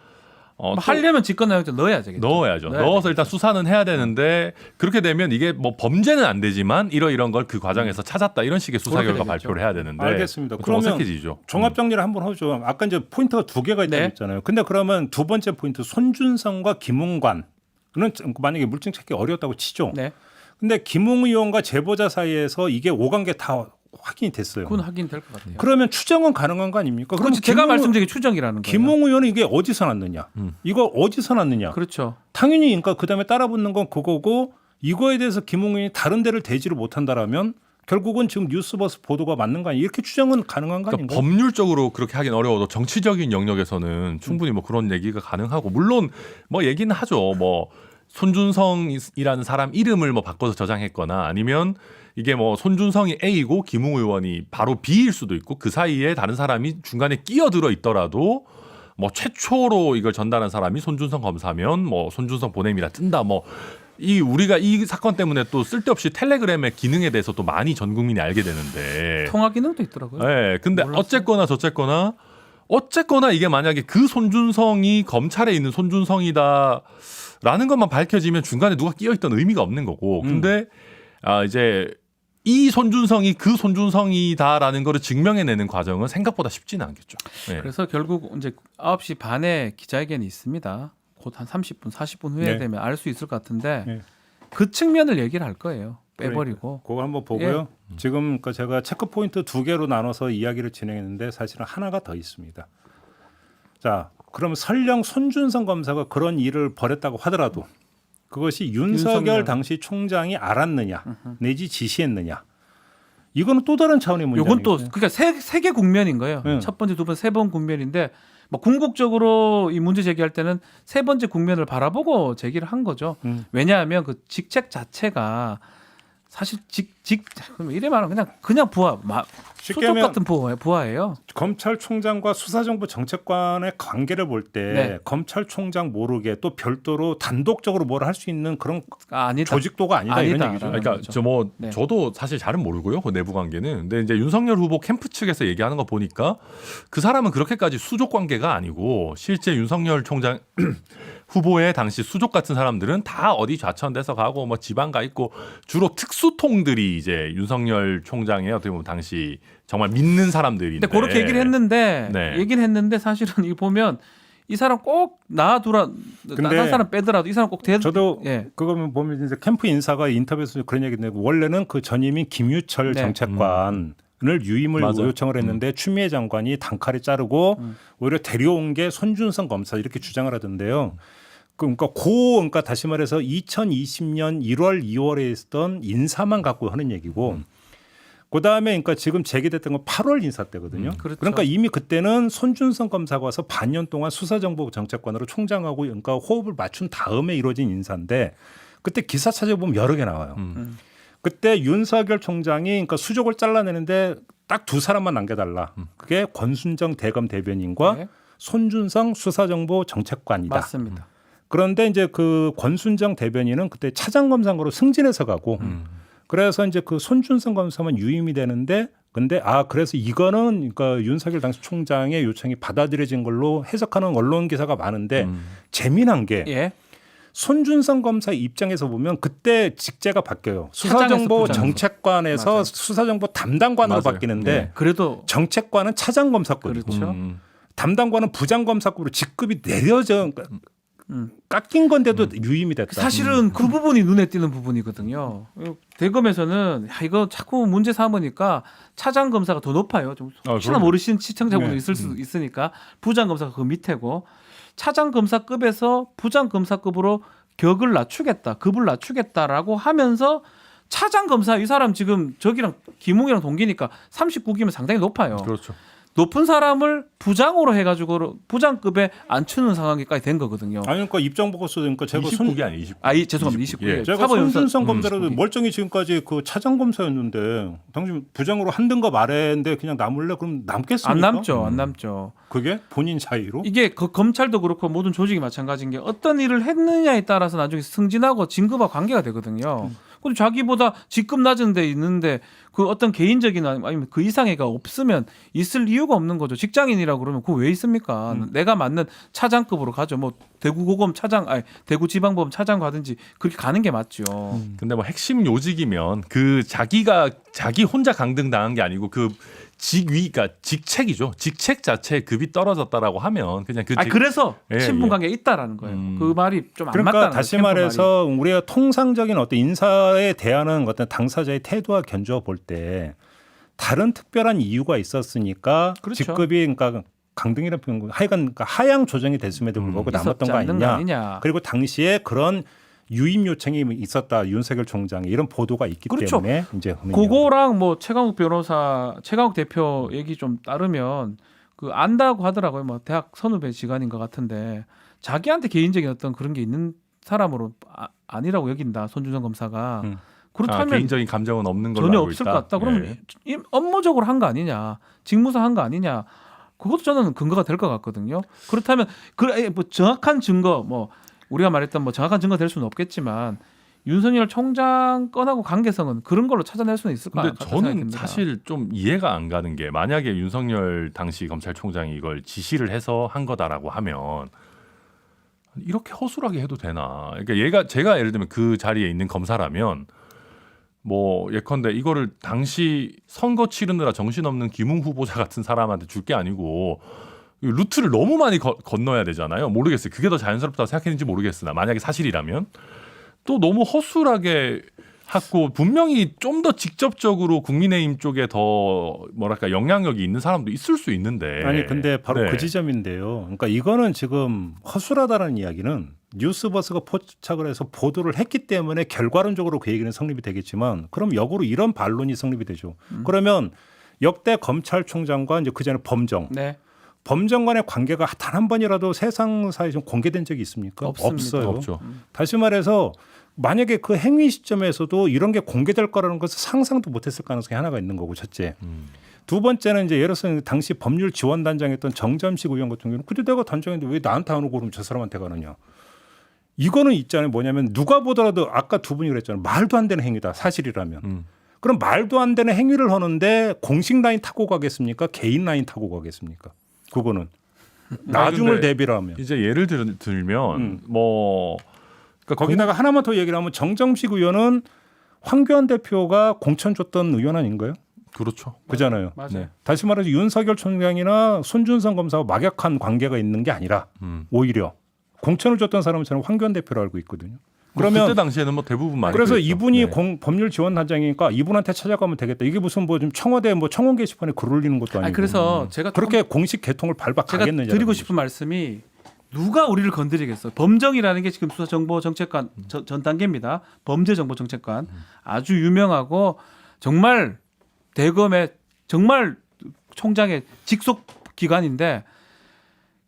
뭐 하려면 직권남용죄 넣어야죠. 넣어야죠. 넣어서 일단 수사는 해야 되는데 그렇게 되면 이게 뭐 범죄는 안 되지만 이런 걸 그 과정에서 찾았다 이런 식의 수사 그렇게 결과 되겠죠. 발표를 해야 되는데 알겠습니다. 좀 그러면 어색해지죠. 종합 정리를 한번 하죠. 아까 이제 포인트가 두 개가 있다고 네. 했잖아요. 근데 그러면 두 번째 포인트 손준성과 김웅관은 만약에 물증 찾기 어려웠다고 치죠. 네. 근데 김웅 의원과 제보자 사이에서 이게 오간 게 다 확인이 됐어요. 그건 확인 될 것 같아요. 그러면 추정은 가능한 거 아닙니까? 그럼 그렇지. 제가 말씀드린 게 추정이라는 거예요. 김웅 의원은 이게 어디서 났느냐? 이거 어디서 났느냐? 그렇죠. 당연히 그러니까 그다음에 따라붙는 건 그거고 이거에 대해서 김웅 의원이 다른 데를 대지를 못한다라면 결국은 지금 뉴스버스 보도가 맞는 거 아니에요? 이렇게 추정은 가능한 거 그러니까 아닌가요? 법률적으로 그렇게 하긴 어려워도 정치적인 영역에서는 충분히 뭐 그런 얘기가 가능하고 물론 뭐 얘기는 하죠. 뭐 손준성이라는 사람 이름을 뭐 바꿔서 저장했거나 아니면 이게 뭐 손준성이 A고 김웅 의원이 바로 B일 수도 있고 그 사이에 다른 사람이 중간에 끼어들어 있더라도 뭐 최초로 이걸 전달한 사람이 손준성 검사면 뭐 손준성 보냄이라 뜬다 뭐 우리가 이 사건 때문에 또 쓸데없이 텔레그램의 기능에 대해서 또 많이 전 국민이 알게 되는데. 통화 기능도 있더라고요. 네, 근데 몰랐어요. 어쨌거나 이게 만약에 그 손준성이 검찰에 있는 손준성이다라는 것만 밝혀지면 중간에 누가 끼어있던 의미가 없는 거고. 근데 이제 이 손준성이 그 손준성이다라는 거를 증명해내는 과정은 생각보다 쉽지는 않겠죠. 네. 그래서 결국 이제 9시 반에 기자회견이 있습니다. 곧 한 30분, 40분 후에 네. 되면 알 수 있을 것 같은데 네. 그 측면을 얘기를 할 거예요. 빼버리고. 그거 한번 보고요. 지금 그 제가 체크 포인트 2개로 나눠서 이야기를 진행했는데 사실은 하나가 더 있습니다. 자, 그럼 설령 손준성 검사가 그런 일을 벌였다고 하더라도 그것이 윤석열 당시 총장이 알았느냐 내지 지시했느냐. 이거는 또 다른 차원의 문제. 요건 또 아니겠어요? 그러니까 세 개 국면인 거예요. 네. 첫 번째, 두 번째, 세 번 국면인데 뭐 궁극적으로 이 문제 제기할 때는 세 번째 국면을 바라보고 제기를 한 거죠. 왜냐하면 그 직책 자체가 사실 이래 말하면 그냥 부하 쉽게 수족 하면 같은 부하예요. 검찰총장과 수사정보 정책관의 관계를 볼 때 네. 검찰총장 모르게 또 별도로 단독적으로 뭘 할 수 있는 그런 아니다. 조직도가 아니다 이런 아니다. 얘기죠. 그러니까 거죠. 네. 저도 사실 잘은 모르고요. 그 내부 관계는. 근데 이제 윤석열 후보 캠프 측에서 얘기하는 거 보니까 그 사람은 그렇게까지 수족 관계가 아니고 실제 윤석열 총장 후보의 당시 수족 같은 사람들은 다 어디 좌천돼서 가고 뭐 지방 가 있고 주로 특수통들이 이제 윤석열 총장의 어떻게 보면 당시 정말 믿는 사람들인데. 근데 그렇게 얘기를 했는데 네. 사실은 이거 보면 이 사람 꼭 놔두라 나간 사람 빼더라도 이 사람 꼭 저도 예. 그거 보면 이제 캠프 인사가 인터뷰에서 그런 얘기인데 원래는 그 전임인 김유철 네. 정책관을 유임을 맞아. 요청을 했는데 추미애 장관이 단칼에 자르고 오히려 데려온 게 손준성 검사 이렇게 주장을 하던데요. 그러니까 다시 말해서 2020년 1월, 2월에 있었던 인사만 갖고 하는 얘기고 그다음에 그러니까 지금 제기됐던 건 8월 인사 때거든요. 그렇죠. 그러니까 이미 그때는 손준성 검사가 와서 반년 동안 수사정보 정책관으로 총장하고 그러니까 호흡을 맞춘 다음에 이루어진 인사인데 그때 기사 찾아보면 여러 개 나와요. 그때 윤석열 총장이 그러니까 수족을 잘라내는데 딱 두 사람만 남겨달라. 그게 권순정 대검 대변인과 네. 손준성 수사정보 정책관이다. 맞습니다. 그런데 이제 그 권순정 대변인은 그때 차장검사로 승진해서 가고 그래서 이제 그 손준성 검사만 유임이 되는데 근데 그래서 이거는 그러니까 윤석열 당시 총장의 요청이 받아들여진 걸로 해석하는 언론 기사가 많은데 재미난 게 예. 손준성 검사 입장에서 보면 그때 직제가 바뀌어요. 수사정보 부장에서. 정책관에서 맞아요. 수사정보 담당관으로 맞아요. 바뀌는데 네. 그래도 정책관은 차장검사급이고 그렇죠. 담당관은 부장검사급으로 직급이 내려져 깎인 건데도 유임이 됐다. 사실은 그 부분이 눈에 띄는 부분이거든요. 대검에서는 이거 자꾸 문제 삼으니까 차장 검사가 더 높아요. 좀 혹시나 그럼요. 모르시는 시청자분들 네. 있을 수 있으니까 부장 검사가 그 밑에고 차장 검사급에서 부장 검사급으로 격을 낮추겠다, 급을 낮추겠다라고 하면서 차장 검사 이 사람 지금 저기랑 김웅이랑 동기니까 39기면 상당히 높아요. 그렇죠. 높은 사람을 부장으로 해가지고 부장급에 앉추는 상황까지 된 거거든요. 아니 그러니까 입장 보고서 그러니까 제가 29기 아니 29. 죄송합니다. 29기. 예. 제가 손준성 검사라도 멀쩡히 지금까지 그 차장 검사였는데 당신 부장으로 한 등급 아래인데 그냥 남을래 그럼 남겠습니까? 안 남죠. 안 남죠. 그게 본인 자의로? 이게 검찰도 그렇고 모든 조직이 마찬가지인 게 어떤 일을 했느냐에 따라서 나중에 승진하고 진급과 관계가 되거든요. 근데 자기보다 직급 낮은 데 있는데 그 어떤 개인적인 아니면 그 이상의가 없으면 있을 이유가 없는 거죠. 직장인이라고 그러면 그거 왜 있습니까? 내가 맞는 차장급으로 가죠. 뭐 대구고검 차장, 대구지방법원 차장 가든지 그렇게 가는 게 맞죠. 근데 뭐 핵심 요직이면 그 자기 혼자 강등당한 게 아니고 그 직위가 직책이죠. 직책 자체의 급이 떨어졌다라고 하면 그냥 그래서 예, 친분 예. 관계가 있다라는 거예요. 그 말이 좀 안 그러니까 맞다는 다시 거예요, 말해서 우리가 통상적인 어떤 인사에 대하는 어떤 당사자의 태도와 견주어 볼 때 다른 특별한 이유가 있었으니까 그렇죠. 직급이 그러니까 강등이라는 표현 하여간 그러니까 하향 조정이 됐음에도 불구하고 남았던 거 않는 거 아니냐. 아니냐. 그리고 당시에 그런 유임 요청이 있었다 윤석열 총장이 이런 보도가 있기 그렇죠. 때문에 이제 그거랑 뭐 최강욱 대표 얘기 좀 따르면 그 안다고 하더라고요. 뭐 대학 선후배 시간인 것 같은데 자기한테 개인적인 어떤 그런 게 있는 사람으로 아니라고 여긴다. 손준성 검사가. 그렇다면 개인적인 감정은 없는 걸로 전혀 알고 없을 있다. 것 같다. 그러면 업무적으로 한 거 아니냐, 직무상 한 거 아니냐. 그것도 저는 근거가 될 것 같거든요. 그렇다면 뭐 정확한 증거, 뭐 우리가 말했던 뭐 정확한 증거 될 수는 없겠지만 윤석열 총장 건하고 관계성은 그런 걸로 찾아낼 수는 있을 것 근데 같아요. 저는 사실 좀 이해가 안 가는 게 만약에 윤석열 당시 검찰총장이 이걸 지시를 해서 한 거다라고 하면 이렇게 허술하게 해도 되나? 그러니까 제가 예를 들면 그 자리에 있는 검사라면 뭐 예컨대 이거를 당시 선거 치르느라 정신없는 김웅 후보자 같은 사람한테 줄 게 아니고 루트를 너무 많이 건너야 되잖아요. 모르겠어요. 그게 더 자연스럽다고 생각했는지 모르겠으나 만약에 사실이라면 또 너무 허술하게 하고 분명히 좀 더 직접적으로 국민의힘 쪽에 더 뭐랄까 영향력이 있는 사람도 있을 수 있는데 아니 근데 바로 네. 그 지점인데요. 그러니까 이거는 지금 허술하다는 이야기는 뉴스버스가 포착을 해서 보도를 했기 때문에 결과론적으로 그 얘기는 성립이 되겠지만 그럼 역으로 이런 반론이 성립이 되죠. 그러면 역대 검찰총장과 이제 그전에 범정 네. 범정 간의 관계가 단 한 번이라도 세상사에 좀 공개된 적이 있습니까? 없습니다. 없어요. 없죠. 다시 말해서 만약에 그 행위 시점에서도 이런 게 공개될 거라는 것을 상상도 못했을 가능성이 하나가 있는 거고 첫째. 두 번째는 이제 예를 들어서 당시 법률 지원단장했던 정잠식 의원 같은 경우는 그때 내가 단장인데 왜 나한테 안 오고 그러면 저 사람한테 가느냐. 이거는 있잖아요. 뭐냐면 누가 보더라도 아까 두 분이 그랬잖아요. 말도 안 되는 행위다. 사실이라면. 그럼 말도 안 되는 행위를 하는데 공식 라인 타고 가겠습니까? 개인 라인 타고 가겠습니까? 그거는 나중을 근데 대비를 하면. 이제 예를 들면 뭐 그러니까 거기다가 하나만 더 얘기를 하면 정정식 의원은 황교안 대표가 공천 줬던 의원 아닌가요? 그렇죠. 그잖아요. 맞아요. 네. 다시 말해서 윤석열 총장이나 손준성 검사와 막역한 관계가 있는 게 아니라 오히려 공천을 줬던 사람은 저는 황교안 대표로 알고 있거든요. 그러면 그때 당시에는 뭐 대부분 많이 그래서 그랬죠. 이분이 네. 법률 지원단장이니까 이분한테 찾아가면 되겠다. 이게 무슨 뭐 좀 청와대 뭐 청원 게시판에 글 올리는 것도 아니고. 아니, 그래서 제가 그렇게 공식 개통을 제가 밟아가겠느냐. 드리고 싶은 말씀이 누가 우리를 건드리겠어? 범정이라는 게 지금 수사정보정책관 전 단계입니다. 범죄정보정책관 아주 유명하고 정말 대검의 정말 총장의 직속 기관인데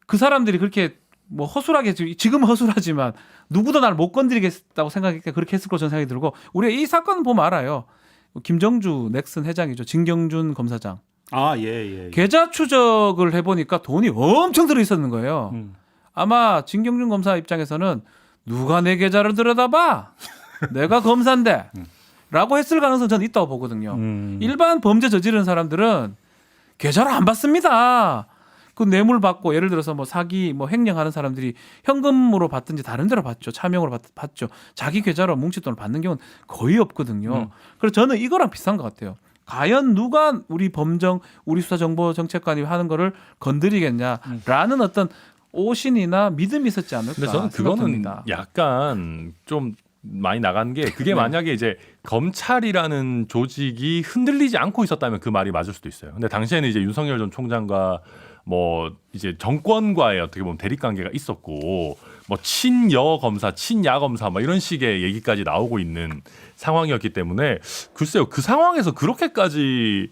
그 사람들이 그렇게 뭐 허술하게 지금 허술하지만 누구도 날 못 건드리겠다고 생각했기 그렇게 했을 거라고 저는 생각이 들고 우리가 이 사건을 보면 알아요. 김정주 넥슨 회장이죠. 진경준 검사장. 예. 계좌 추적을 해보니까 돈이 엄청 들어 있었는 거예요. 아마 진경준 검사 입장에서는 누가 내 계좌를 들여다봐? 내가 검사인데 라고 했을 가능성은 저는 있다고 보거든요. 일반 범죄 저지르는 사람들은 계좌를 안 받습니다. 그 뇌물 받고 예를 들어서 뭐 사기 뭐 횡령하는 사람들이 현금으로 받든지 다른 데로 받죠. 차명으로 받죠. 자기 계좌로 뭉칫돈을 받는 경우는 거의 없거든요. 그래서 저는 이거랑 비슷한 것 같아요. 과연 누가 우리 범정 우리 수사정보정책관이 하는 거를 건드리겠냐라는 어떤 오신이나 믿음이 있었지 않을까 근데 저는 그거는 생각됩니다. 약간 좀 많이 나간 게 그게 만약에 이제 검찰이라는 조직이 흔들리지 않고 있었다면 그 말이 맞을 수도 있어요. 근데 당시에는 이제 윤석열 전 총장과 뭐 이제 정권과의 어떻게 보면 대립 관계가 있었고 뭐 친여 검사, 친야 검사 뭐 이런 식의 얘기까지 나오고 있는 상황이었기 때문에 글쎄요 그 상황에서 그렇게까지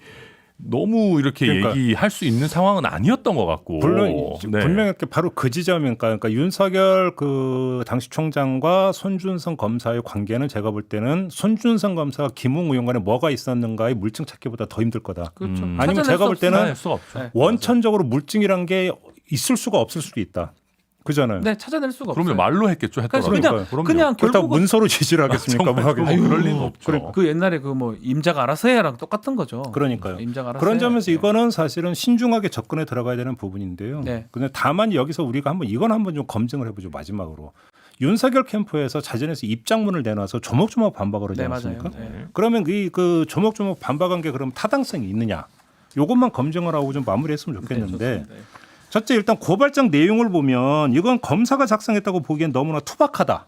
너무 이렇게 그러니까 얘기할 수 있는 상황은 아니었던 것 같고 물론 네. 분명히 바로 그 지점이니까 그러니까 윤석열 그 당시 총장과 손준성 검사의 관계는 제가 볼 때는 손준성 검사가 김웅 의원 간에 뭐가 있었는가의 물증 찾기보다 더 힘들 거다. 그렇죠. 아니면 찾아낼 제가 수 볼 때는 찾아낼 수가 없죠. 네. 원천적으로 물증이란 게 있을 수가 없을 수도 있다. 그잖아요. 네, 찾아낼 수가 없어요. 그러면 말로 했겠죠. 했더라도. 그러니까요. 그냥 그렇다고 결국은 문서로 지시를 하겠습니까? 정말 뭐 하겠습니까? 그럴 리는 없죠. 그 옛날에 그 뭐 임자가 알아서 해야랑 똑같은 거죠. 그러니까요. 임자가 알아서 그런 해야. 점에서 네. 이거는 사실은 신중하게 접근해 들어가야 되는 부분인데요. 네. 근데 다만 여기서 우리가 이건 한번 좀 검증을 해보죠. 마지막으로 윤석열 캠프에서 자진해서 입장문을 내놔서 조목조목 반박을 하지 네, 않습니까? 맞아요. 네. 그러면 그 조목조목 반박한 게 그럼 타당성이 있느냐? 요것만 검증을 하고 좀 마무리했으면 좋겠는데. 네, 좋습니다. 네. 첫째 일단 고발장 내용을 보면 이건 검사가 작성했다고 보기엔 너무나 투박하다.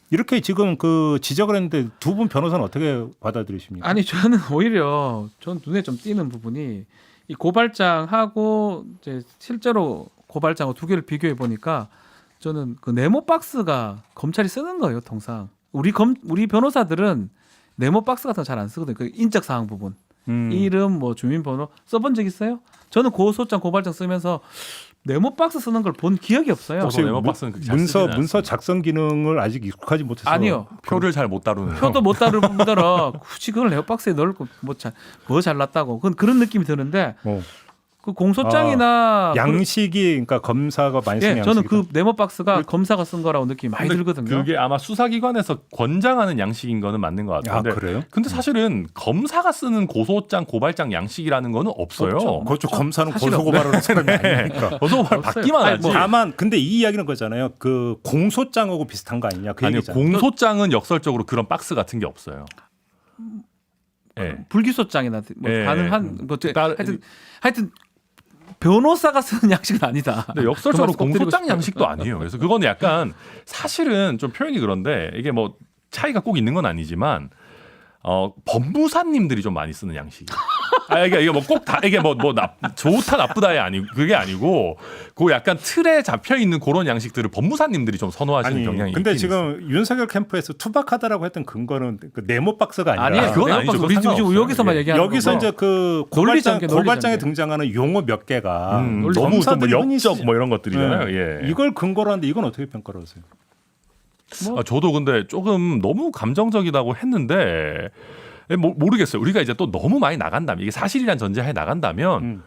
이렇게 지금 그 지적을 했는데 두 분 변호사는 어떻게 받아들이십니까? 아니 저는 오히려 전 눈에 좀 띄는 부분이 이 고발장하고 이제 실제로 고발장하고 두 개를 비교해 보니까 저는 그 네모 박스가 검찰이 쓰는 거예요 통상. 우리 변호사들은 네모 박스 같은 거 잘 안 쓰거든요. 그 인적 사항 부분. 이름 뭐 주민번호 써본 적 있어요? 저는 고소장 고발장 쓰면서 네모 박스 쓰는 걸 본 기억이 없어요. 혹시 네모 박스는 그렇게 잘 쓰지는 문서 않습니다. 작성 기능을 아직 익숙하지 못해서 아니요. 표를 잘 못 다루는 표도 못 다룰 뿐더러 굳이 그걸 네모 박스에 넣을 거 뭐 잘났다고 그런 느낌이 드는데 어. 그 공소장이나 양식이 그러니까 검사가 많이 쓰는 예, 양식이다. 저는 그 네모 박스가 검사가 쓴 거라고 느낌이 많이 근데 들거든요. 그게 아마 수사기관에서 권장하는 양식인 거는 맞는 것 아, 같은데. 그래요? 근데 사실은 검사가 쓰는 고소장, 고발장 양식이라는 거는 없어요. 없죠. 그렇죠. 검사는 사실은 고소고발하는 사람이 아니니까. 고소고발 없어요. 받기만 아니, 하지. 뭐 다만 근데 이 이야기는 거잖아요. 그 공소장하고 비슷한 거 아니냐 그 아니요, 얘기잖아요. 공소장은 역설적으로 그런 박스 같은 게 없어요. 예. 불기소장이나 뭐 예. 가능한 뭐 따- 하여튼 변호사가 쓰는 양식은 아니다. 근데 역설적으로 그 말씀 꼭 드리고 공소장 싶어요. 양식도 아니에요. 그래서 그건 약간 사실은 좀 표현이 그런데 이게 뭐 차이가 꼭 있는 건 아니지만 법무사님들이 좀 많이 쓰는 양식. 이게 뭐 꼭 다 이게 뭐 좋다 나쁘다의 아니 그게 아니고 그 약간 틀에 잡혀 있는 그런 양식들을 법무사님들이 좀 선호하시는 아니 경향이 근데 있긴 있어요. 지금 윤석열 캠프에서 투박하다라고 했던 근거는 그 네모 박스가 아니라 아니에요. 그건 네모 아니죠. 박스. 그건 우리 지금 상관없어요. 여기서만 예. 얘기하는 여기서 거고. 이제 그 논리전개, 고발장에 논리전개. 등장하는 용어 몇 개가 너무 또 뭐 검사들이 흔히 역적 쓰지- 뭐 이런 것들이잖아요. 네. 예. 이걸 근거로 하는데 이건 어떻게 평가를 하세요? 저도 근데 조금 너무 감정적이라고 했는데 모르겠어요. 우리가 이제 또 너무 많이 나간다면 이게 사실이란 전제하에 나간다면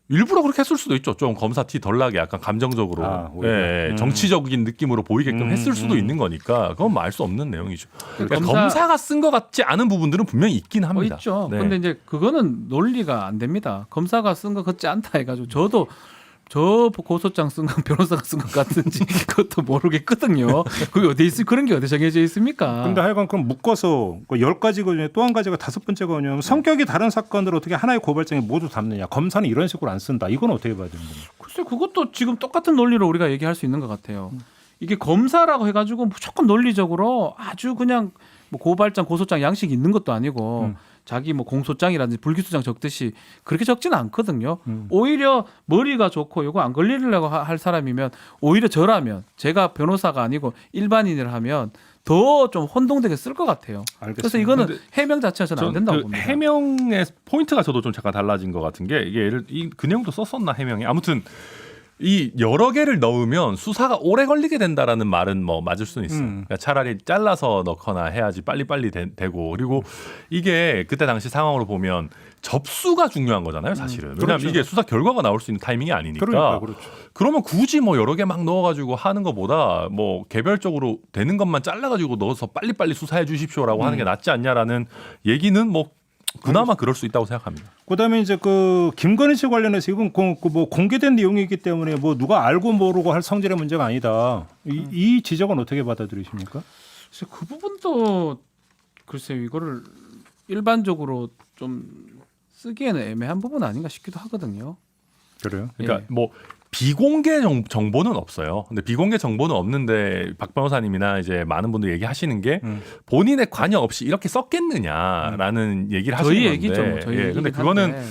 일부러 그렇게 했을 수도 있죠. 좀 검사 티 덜 나게 약간 감정적으로 오히려. 정치적인 느낌으로 보이게끔 했을 수도 있는 거니까 그건 뭐 알 수 없는 내용이죠. 그러니까 검사가 쓴 것 같지 않은 부분들은 분명히 있긴 합니다. 있죠. 네. 근데 이제 그거는 논리가 안 됩니다. 검사가 쓴 거 같지 않다 해가지고 저도 저 고소장 쓴 건 변호사가 쓴 것 같은지 그것도 모르겠거든요. 그게 어디 있을 그런 게 어디 정해져 있습니까? 근데 하여간 그럼 묶어서 10가지거든요. 또 한 가지가 5번째가 뭐냐면 성격이 다른 사건들을 어떻게 하나의 고발장에 모두 담느냐. 검사는 이런 식으로 안 쓴다. 이건 어떻게 봐야 되는 거예요? 글쎄 그것도 지금 똑같은 논리로 우리가 얘기할 수 있는 것 같아요. 이게 검사라고 해가지고 무조건 논리적으로 아주 그냥 뭐 고발장, 고소장 양식이 있는 것도 아니고 자기 뭐 공소장이라든지 불기소장 적듯이 그렇게 적지는 않거든요. 오히려 머리가 좋고 이거 안 걸리려고 할 사람이면 오히려 저라면 제가 변호사가 아니고 일반인을 하면 더 좀 혼동되게 쓸 것 같아요. 알겠습니다. 그래서 이거는 근데 해명 자체가 저는 안 된다고 그 봅니다. 해명의 포인트가 저도 좀 잠깐 달라진 것 같은 게 이게 그 내용도 썼었나 해명에 아무튼 이 여러 개를 넣으면 수사가 오래 걸리게 된다라는 말은 뭐 맞을 수는 있어요. 그러니까 차라리 잘라서 넣거나 해야지 빨리빨리 되고 그리고 이게 그때 당시 상황으로 보면 접수가 중요한 거잖아요, 사실은. 왜냐하면 그렇죠. 이게 수사 결과가 나올 수 있는 타이밍이 아니니까. 그러니까 그렇죠. 그러면 굳이 뭐 여러 개 막 넣어가지고 하는 것보다 뭐 개별적으로 되는 것만 잘라가지고 넣어서 빨리빨리 수사해 주십시오라고 하는 게 낫지 않냐라는 얘기는 뭐 그나마 그럴 수 있다고 생각합니다. 그다음에 이제 그 김건희 씨 관련해서 이건 뭐 공개된 내용이기 때문에 뭐 누가 알고 모르고 할 성질의 문제가 아니다. 이 지적은 어떻게 받아들이십니까? 글쎄 그 부분도 글쎄요 이거를 일반적으로 좀 쓰기에는 애매한 부분 아닌가 싶기도 하거든요. 그래요? 그러니까 예. 뭐 비공개 정보는 없어요. 근데 비공개 정보는 없는데 박 변호사님이나 이제 많은 분들 얘기하시는 게 본인의 관여 없이 이렇게 썼겠느냐라는 얘기를 하시는 저희 건데. 얘기죠. 뭐 저희 예, 얘기긴 근데 그거는 한데.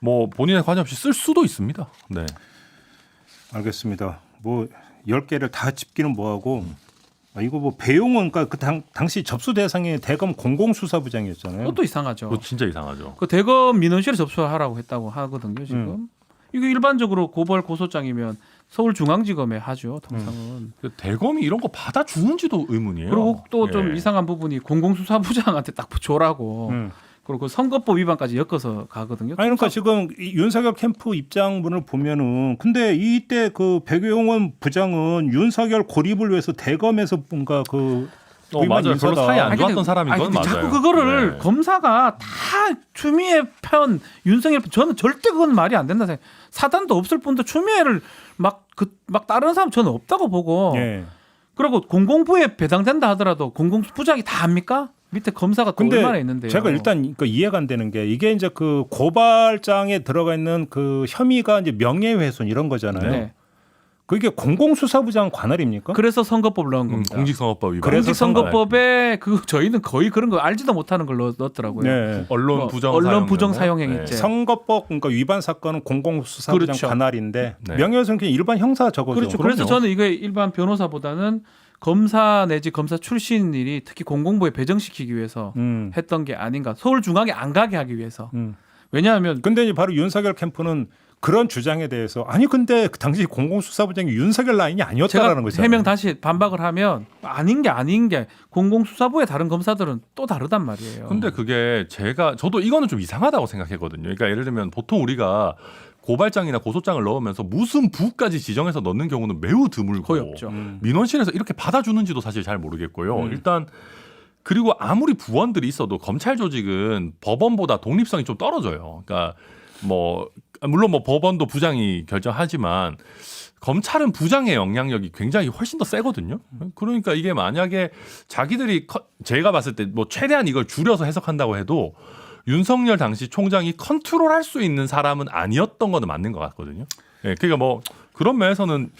뭐 본인의 관여 없이 쓸 수도 있습니다. 네. 알겠습니다. 뭐 10개를 다 짚기는 뭐하고 이거 뭐 배용원 그러니까 그 당시 접수 대상이 대검 공공수사부장이었잖아요. 그것도 이상하죠. 그거 진짜 이상하죠. 그 대검 민원실에 접수하라고 했다고 하거든요. 지금 이거 일반적으로 고발 고소장이면 서울중앙지검에 하죠. 통상은. 대검이 이런 거 받아주는지도 의문이에요. 그리고 또 좀 예. 이상한 부분이 공공수사부장한테 딱 줘라고. 그리고 그 선거법 위반까지 엮어서 가거든요. 아니 그러니까 지금 이 윤석열 캠프 입장문을 보면은 근데 이때 그 백용원 부장은 윤석열 고립을 위해서 대검에서 뭔가 그 부임한 맞아요. 별로 인사다. 사이 안 아니, 좋았던 근데- 사람인 건 아니, 근데 맞아요. 자꾸 그거를 네. 검사가 다 추미애 편, 윤석열 편, 저는 절대 그건 말이 안 된다 생각. 사단도 없을 뿐더 추미애를 막 다른 사람 저는 없다고 보고. 예. 그리고 공공부에 배당된다 하더라도 공공부장이 다 합니까? 밑에 검사가 또 근데 얼마나 있는데요. 제가 일단 그 이해가 안 되는 게 이게 이제 그 고발장에 들어가 있는 그 혐의가 이제 명예훼손 이런 거잖아요. 네. 그게 공공수사부장 관할입니까? 그래서 선거법 넣은 겁니다. 공직선거법 위반. 그래서 공직선거법에 그 저희는 거의 그런 거 알지도 못하는 걸 넣었더라고요. 네. 언론 뭐, 부정 언론 부정 사용행위죄. 선거법 그러니까 위반 사건은 공공수사부장 그렇죠. 관할인데 네. 명예훼손은 그냥 일반 형사 적어죠. 그렇죠. 그래서 저는 이게 일반 변호사보다는 검사 내지 검사 출신 일이 특히 공공부에 배정시키기 위해서 했던 게 아닌가. 서울중앙에 안 가게 하기 위해서. 왜냐하면 근데 이제 바로 윤석열 캠프는 그런 주장에 대해서 아니 근데 그 당시 공공수사부장이 윤석열 라인이 제가 아니었다라는 거잖아요. 해명 다시 반박을 하면 아닌 게 공공수사부의 다른 검사들은 또 다르단 말이에요. 근데 그게 저도 이거는 좀 이상하다고 생각했거든요. 그러니까 예를 들면 보통 우리가 고발장이나 고소장을 넣으면서 무슨 부까지 지정해서 넣는 경우는 매우 드물고 거의 없죠. 민원실에서 이렇게 받아주는지도 사실 잘 모르겠고요. 일단 그리고 아무리 부원들이 있어도 검찰 조직은 법원보다 독립성이 좀 떨어져요. 그러니까 뭐 물론 뭐 법원도 부장이 결정하지만 검찰은 부장의 영향력이 굉장히 훨씬 더 세거든요. 그러니까 이게 만약에 자기들이 제가 봤을 때 뭐 최대한 이걸 줄여서 해석한다고 해도 윤석열 당시 총장이 컨트롤할 수 있는 사람은 아니었던 거는 맞는 것 같거든요. 예, 그러니까 뭐 그런 면에서는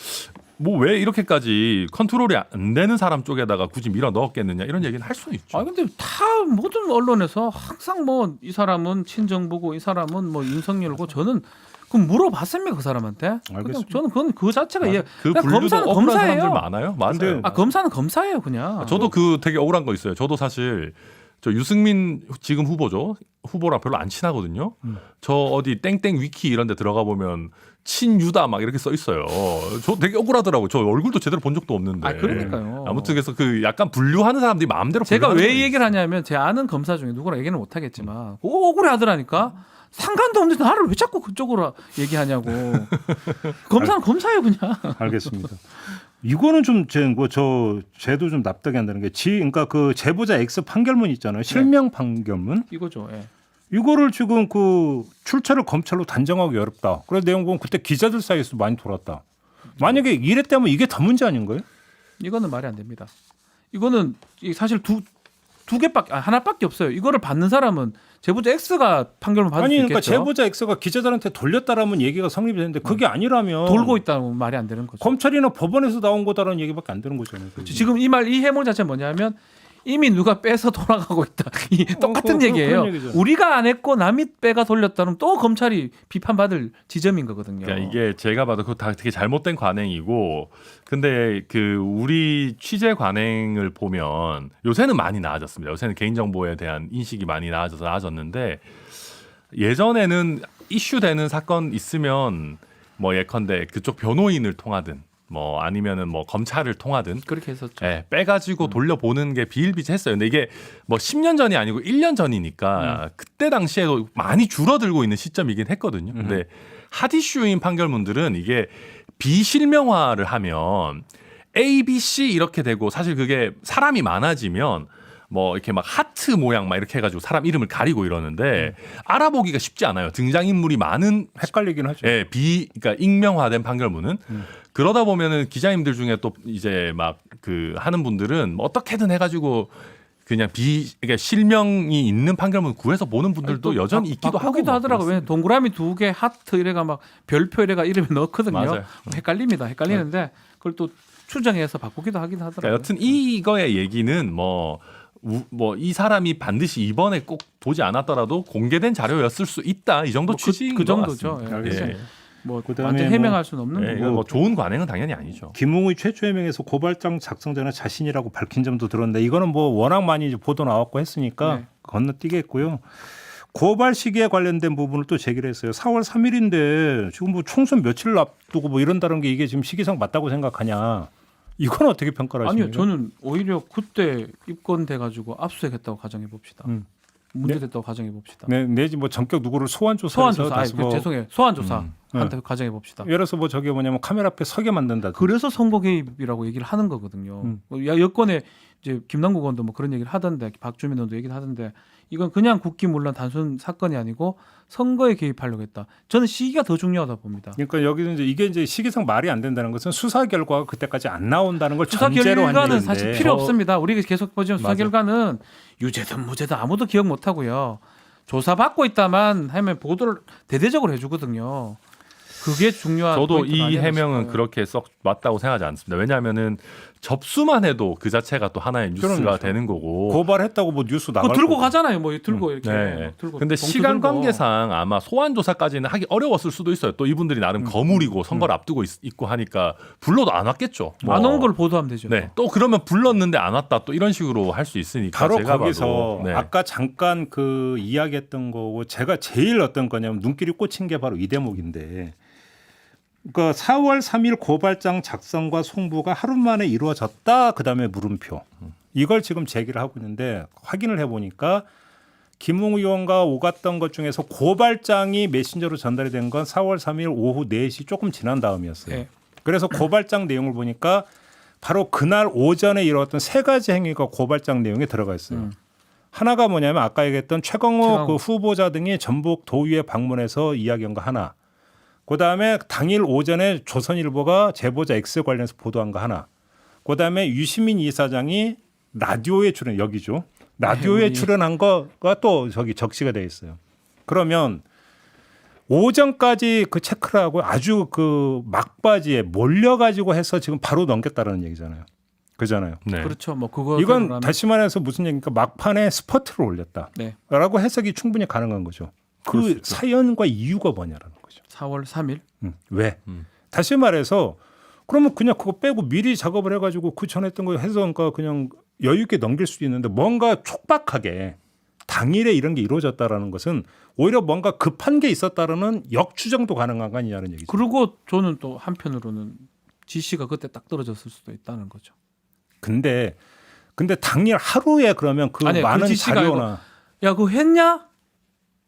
뭐 왜 이렇게까지 컨트롤이 안 되는 사람 쪽에다가 굳이 밀어 넣었겠느냐 이런 얘기는 할 수는 있죠. 아 근데 다 모든 언론에서 항상 뭐 이 사람은 친정부고 이 사람은 뭐 윤석열고 저는 그 물어봤습니까 그 사람한테? 그냥 알겠습니다. 저는 그건 그 자체가 그 그냥 분류도 검사는 억울한 검사예요. 사람들 많아요. 맞아요. 근데 아 검사는 검사예요 그냥. 저도 그 되게 억울한 거 있어요. 저도 사실 저 유승민 지금 후보죠. 후보랑 별로 안 친하거든요. 저 어디 땡땡 위키 이런 데 들어가 보면 친유다 막 이렇게 써 있어요. 저 되게 억울하더라고요. 저 얼굴도 제대로 본 적도 없는데. 아 그러니까요. 아무튼 그래서 그 약간 분류하는 사람들이 마음대로 제가 분류하는 왜 거예요. 얘기를 하냐면 제 아는 검사 중에 누구랑 얘기는 못 하겠지만 억울해 하더라니까. 상관도 없는데 나를 왜 자꾸 그쪽으로 얘기하냐고. 검사는 검사예요 그냥. 알겠습니다. 이거는 좀 제도 좀 납득이 안 되는 게 그러니까 그 제보자 X 판결문 있잖아요. 실명 판결문. 이거죠. 예. 이거를 지금 그 출처를 검찰로 단정하기 어렵다. 그래서 내용 보면 그때 기자들 사이에서 많이 돌았다. 만약에 이랬다면 이게 더 문제 아닌가요? 이거는 말이 안 됩니다. 이거는 사실 두 개밖에 하나밖에 없어요. 이거를 받는 사람은 제보자 X가 판결문 받을 아니 수 그러니까 있겠죠. 제보자 X가 기자들한테 돌렸다라면 얘기가 성립이 되는데 그게 아니라면 돌고 있다는 말이 안 되는 거죠. 검찰이나 법원에서 나온 거다라는 얘기밖에 안 되는 거잖아요. 지금 이 해몽 자체는 뭐냐면 이미 누가 빼서 돌아가고 있다. 이 똑같은 그런 얘기예요. 얘기죠. 우리가 안 했고 남이 빼가 돌렸다면 또 검찰이 비판받을 지점인 거거든요. 그러니까 이게 제가 봐도 그거 다 되게 잘못된 관행이고 근데 그 우리 취재 관행을 보면 요새는 많이 나아졌습니다. 요새는 개인정보에 대한 인식이 많이 나아졌는데 예전에는 이슈되는 사건 있으면 뭐 예컨대 그쪽 변호인을 통하든 뭐 아니면은 뭐 검찰을 통하든 그렇게 했었죠. 예, 빼가지고 돌려보는 게 비일비재했어요. 근데 이게 뭐 10년 전이 아니고 1년 전이니까 그때 당시에도 많이 줄어들고 있는 시점이긴 했거든요. 근데 핫이슈인 판결문들은 이게 비실명화를 하면 A, B, C 이렇게 되고 사실 그게 사람이 많아지면 뭐 이렇게 막 하트 모양 막 이렇게 해가지고 사람 이름을 가리고 이러는데 알아보기가 쉽지 않아요. 등장인물이 많은 헷갈리긴 하죠. 예, 그러니까 익명화된 판결문은 그러다 보면은 기자님들 중에 또 이제 막 그 하는 분들은 뭐 어떻게든 해가지고 그냥 그러니까 실명이 있는 판결문 구해서 보는 분들도 여전히 있기도 하고 바꾸기도 막 하더라고. 왜 그렇습니다. 동그라미 2개 하트 이래가 막 별표 이래가 이름에 넣거든요. 맞아요. 헷갈립니다. 헷갈리는데 그걸 또 추정해서 바꾸기도 하긴 하더라고요. 그러니까 여튼 이거의 얘기는 뭐 이 사람이 반드시 이번에 꼭 보지 않았더라도 공개된 자료였을 수 있다 이 정도 취지인 그 것 정도죠. 같습니다. 예. 알겠습니다. 뭐 그다음에 완전 해명할 수는 없는 예, 거고. 이건 뭐 좋은 관행은 당연히 아니죠. 김웅의 최초 해명에서 고발장 작성 전에 자신이라고 밝힌 점도 들었는데 이거는 뭐 워낙 많이 이제 보도 나왔고 했으니까 네. 건너뛰겠고요. 고발 시기에 관련된 부분을 또 제기를 했어요. 4월 3일인데 지금 뭐 총선 며칠 앞두고 뭐 이런다는 게 이게 지금 시기상 맞다고 생각하냐? 이건 어떻게 평가를 하십니까? 아니요, 저는 오히려 그때 입건돼 가지고 압수했다고 가정해 봅시다. 문제됐다고 가정해 봅시다. 내지 뭐 전격 누구를 소환 조사해서 소환 조사, 다시 뭐 죄송해요. 소환 조사 한테 가정해 봅시다. 예를 들어서 뭐 저게 뭐냐면 카메라 앞에 서게 만든다. 그래서 선거 개입이라고 얘기를 하는 거거든요. 여권에 이제 김남국 의원도 뭐 그런 얘기를 하던데, 박주민 의원도 얘기를 하던데, 이건 그냥 국기문란 단순 사건이 아니고 선거에 개입하려고 했다. 저는 시기가 더 중요하다 봅니다. 그러니까 여기는 이제 이게 이제 시기상 말이 안 된다는 것은 수사 결과가 그때까지 안 나온다는 걸 수사 전제로 한 결과는 얘기인데. 사실 필요 없습니다. 우리가 계속 보지만 수사 맞아요. 결과는 유죄든 무죄든 아무도 기억 못 하고요. 조사 받고 있다만 하면 보도를 대대적으로 해주거든요. 그게 중요한. 저도 포인트가 이 아니었나 해명은 싶어요. 그렇게 썩 맞다고 생각하지 않습니다. 왜냐하면은 접수만 해도 그 자체가 또 하나의 뉴스가 그럼요. 되는 거고. 고발했다고 뭐 뉴스 나갈 그거 들고 거고. 가잖아요. 뭐 들고 이렇게. 네. 들고 근데 봉투 시간 들고. 관계상 아마 소환 조사까지는 하기 어려웠을 수도 있어요. 또 이분들이 나름 거물이고 선거를 앞두고 있고 하니까 불러도 안 왔겠죠. 뭐. 안 온 걸 보도하면 되죠. 네. 또 그러면 불렀는데 안 왔다. 또 이런 식으로 할 수 있으니까 바로 제가 거기서 봐도, 네. 아까 잠깐 그 이야기했던 거고 제가 제일 어떤 거냐면 눈길이 꽂힌 게 바로 이 대목인데 그러니까 4월 3일 고발장 작성과 송부가 하루 만에 이루어졌다. 그다음에 물음표. 이걸 지금 제기를 하고 있는데 확인을 해보니까 김웅 의원과 오갔던 것 중에서 고발장이 메신저로 전달이 된 건 4월 3일 오후 4시 조금 지난 다음이었어요. 네. 그래서 고발장 내용을 보니까 바로 그날 오전에 이루어졌던 세 가지 행위가 고발장 내용에 들어가 있어요. 하나가 뭐냐면 아까 얘기했던 최강욱 그 후보자 등이 전북 도의회 방문해서 이야기한 거 하나. 그다음에 당일 오전에 조선일보가 제보자 X 관련해서 보도한 거 하나. 그다음에 유시민 이사장이 라디오에 출연 여기죠. 라디오에 출연한 거가 또 저기 적시가 돼 있어요. 그러면 오전까지 그 체크를 하고 아주 그 막바지에 몰려가지고 해서 지금 바로 넘겼다라는 얘기잖아요. 그잖아요. 네. 그렇죠. 뭐 그거 이건 다시 말해서 무슨 얘기입니까? 막판에 스퍼트를 올렸다라고 네. 해석이 충분히 가능한 거죠. 그럴 수 그 있죠. 사연과 이유가 뭐냐라는 거죠. 4월 3일. 왜? 다시 말해서 그러면 그냥 그거 빼고 미리 작업을 해가지고 그 전에 했던 거 해서 그러니까 그냥 여유 있게 넘길 수도 있는데 뭔가 촉박하게 당일에 이런 게 이루어졌다라는 것은 오히려 뭔가 급한 게 있었다라는 역추정도 가능한 거 아니냐는 얘기죠. 그리고 저는 또 한편으로는 지시가 그때 딱 떨어졌을 수도 있다는 거죠. 근데 당일 하루에 그러면 그 아니, 많은 그 지시가 자료나 야, 그거 했냐?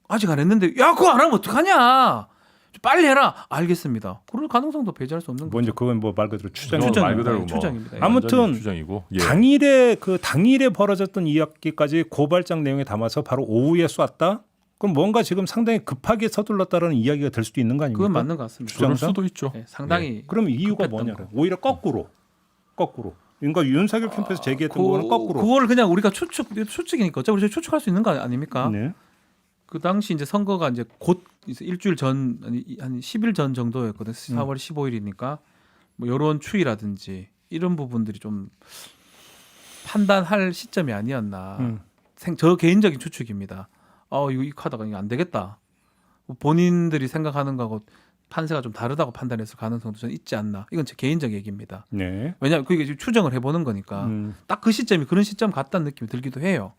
아직 안 했는데. 야, 그거 안 하면 어떡하냐? 빨리 해라. 알겠습니다. 그럴 가능성도 배제할 수 없는 뭐 이제 그건 뭐 말 그대로 추정이죠. 추정. 말 그대로 뭐 추정입니다. 아무튼 완전히 추정이고. 예. 당일에 벌어졌던 이야기까지 고발장 내용에 담아서 바로 오후에 쐈다. 그럼 뭔가 지금 상당히 급하게 서둘렀다라는 이야기가 될 수도 있는 거 아닙니까? 그건 맞는 것 같습니다. 그럴 주장상? 수도 있죠. 네, 상당히 그럼 이유가 급했던 뭐냐? 거. 오히려 거꾸로. 그러니까 윤석열 캠프에서 제기했던 거는 거꾸로. 그거를 그냥 우리가 추측이니까 어차피 우리가 추측할 수 있는 거 아닙니까? 네. 그 당시 이제 선거가 이제 곧 일주일 전 한 10일 전 정도였거든요. 4월 15일이니까 뭐 여론 추이라든지 이런 부분들이 좀 판단할 시점이 아니었나. 저 개인적인 추측입니다. 이거 이 카드가 이거 안 되겠다. 본인들이 생각하는 거하고 판세가 좀 다르다고 판단했을 가능성도 저는 있지 않나. 이건 제 개인적 얘기입니다. 네. 왜냐하면 그게 지금 추정을 해보는 거니까 딱 그 시점이 그런 시점 같다는 느낌이 들기도 해요.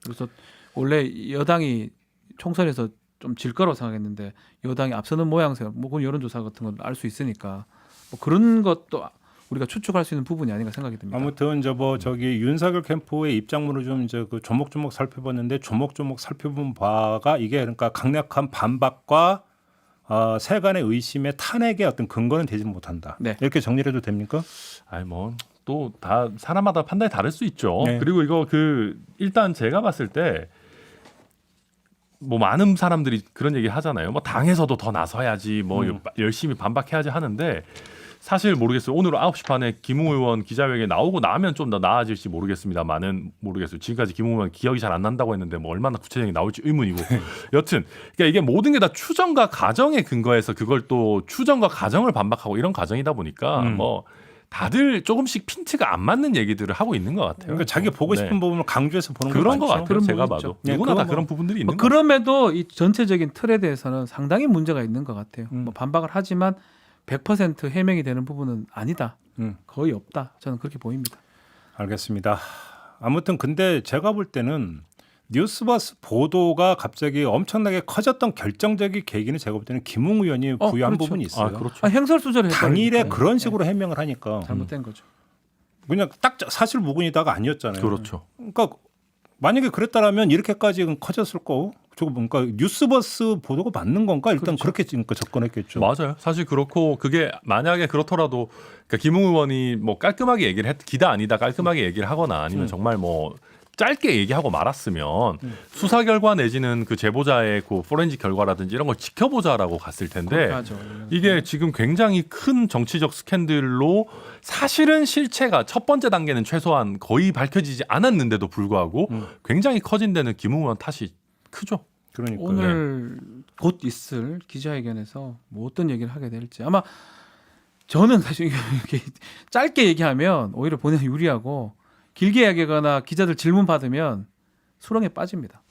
그래서 원래 여당이 총선에서 좀 질 거라고 생각했는데 여당이 앞서는 모양새, 뭐 그건 여론조사 같은 걸 알 수 있으니까 뭐 그런 것도 우리가 추측할 수 있는 부분이 아닌가 생각이 듭니다. 아무튼 저기 윤석열 캠프의 입장문을 좀 이제 그 조목조목 살펴봤는데 조목조목 살펴본 바가 이게 그러니까 강력한 반박과 세간의 의심에 탄핵의 어떤 근거는 되지 못한다. 네. 이렇게 정리를 해도 됩니까? 아니 뭐 또 다 사람마다 판단이 다를 수 있죠. 네. 그리고 이거 일단 제가 봤을 때 뭐 많은 사람들이 그런 얘기 하잖아요. 뭐 당에서도 더 나서야지, 뭐 열심히 반박해야지 하는데 사실 모르겠어요. 오늘 9시 반에 김웅 의원 기자회견 나오고 나면 좀 더 나아질지 모르겠습니다만은 모르겠어요. 지금까지 김웅 의원 기억이 잘 안 난다고 했는데 뭐 얼마나 구체적인 게 나올지 의문이고. 여튼 그러니까 이게 모든 게 다 추정과 가정에 근거해서 그걸 또 추정과 가정을 반박하고 이런 과정이다 보니까 뭐 다들 조금씩 핀트가 안 맞는 얘기들을 하고 있는 것 같아요. 그러니까 자기 보고 싶은 부분을 강조해서 보는 그런 것 거 같아요. 그런 제가 부분 있죠. 봐도 네, 누구나 다 그건 뭐 그런 부분들이 있는 것 그럼에도 이 전체적인 틀에 대해서는 상당히 문제가 있는 것 같아요. 뭐 반박을 하지만 100% 해명이 되는 부분은 아니다. 거의 없다. 저는 그렇게 보입니다. 알겠습니다. 아무튼 근데 제가 볼 때는 뉴스버스 보도가 갑자기 엄청나게 커졌던 결정적인 계기는 제가 볼 때는 김웅 의원이 부여한 그렇죠. 부분이 있어요. 그렇죠. 행설수설을 당일에 해버리니까. 그런 식으로 해명을 하니까 잘못된 거죠. 그냥 딱 사실 무근이다가 아니었잖아요. 그렇죠. 그러니까 만약에 그랬다라면 이렇게까지 커졌을 거. 저거 뭔가 뉴스버스 보도가 맞는 건가? 일단 그렇죠. 그렇게 그러니까 접근했겠죠. 맞아요. 사실 그렇고 그게 만약에 그렇더라도 그러니까 김웅 의원이 뭐 깔끔하게 얘기를 기다 아니다 깔끔하게 얘기를 하거나 아니면 정말 뭐 짧게 얘기하고 말았으면 수사 결과 내지는 그 제보자의 그 포렌식 결과라든지 이런 걸 지켜보자라고 갔을 텐데 그렇게 하죠. 이게 지금 굉장히 큰 정치적 스캔들로 사실은 실체가 첫 번째 단계는 최소한 거의 밝혀지지 않았는데도 불구하고 굉장히 커진 데는 김웅 의원 탓이 크죠. 그러니까 오늘 곧 있을 기자회견에서 뭐 어떤 얘기를 하게 될지 아마 저는 사실 이렇게 짧게 얘기하면 오히려 본인이 유리하고 길게 얘기하거나 기자들 질문 받으면 수렁에 빠집니다.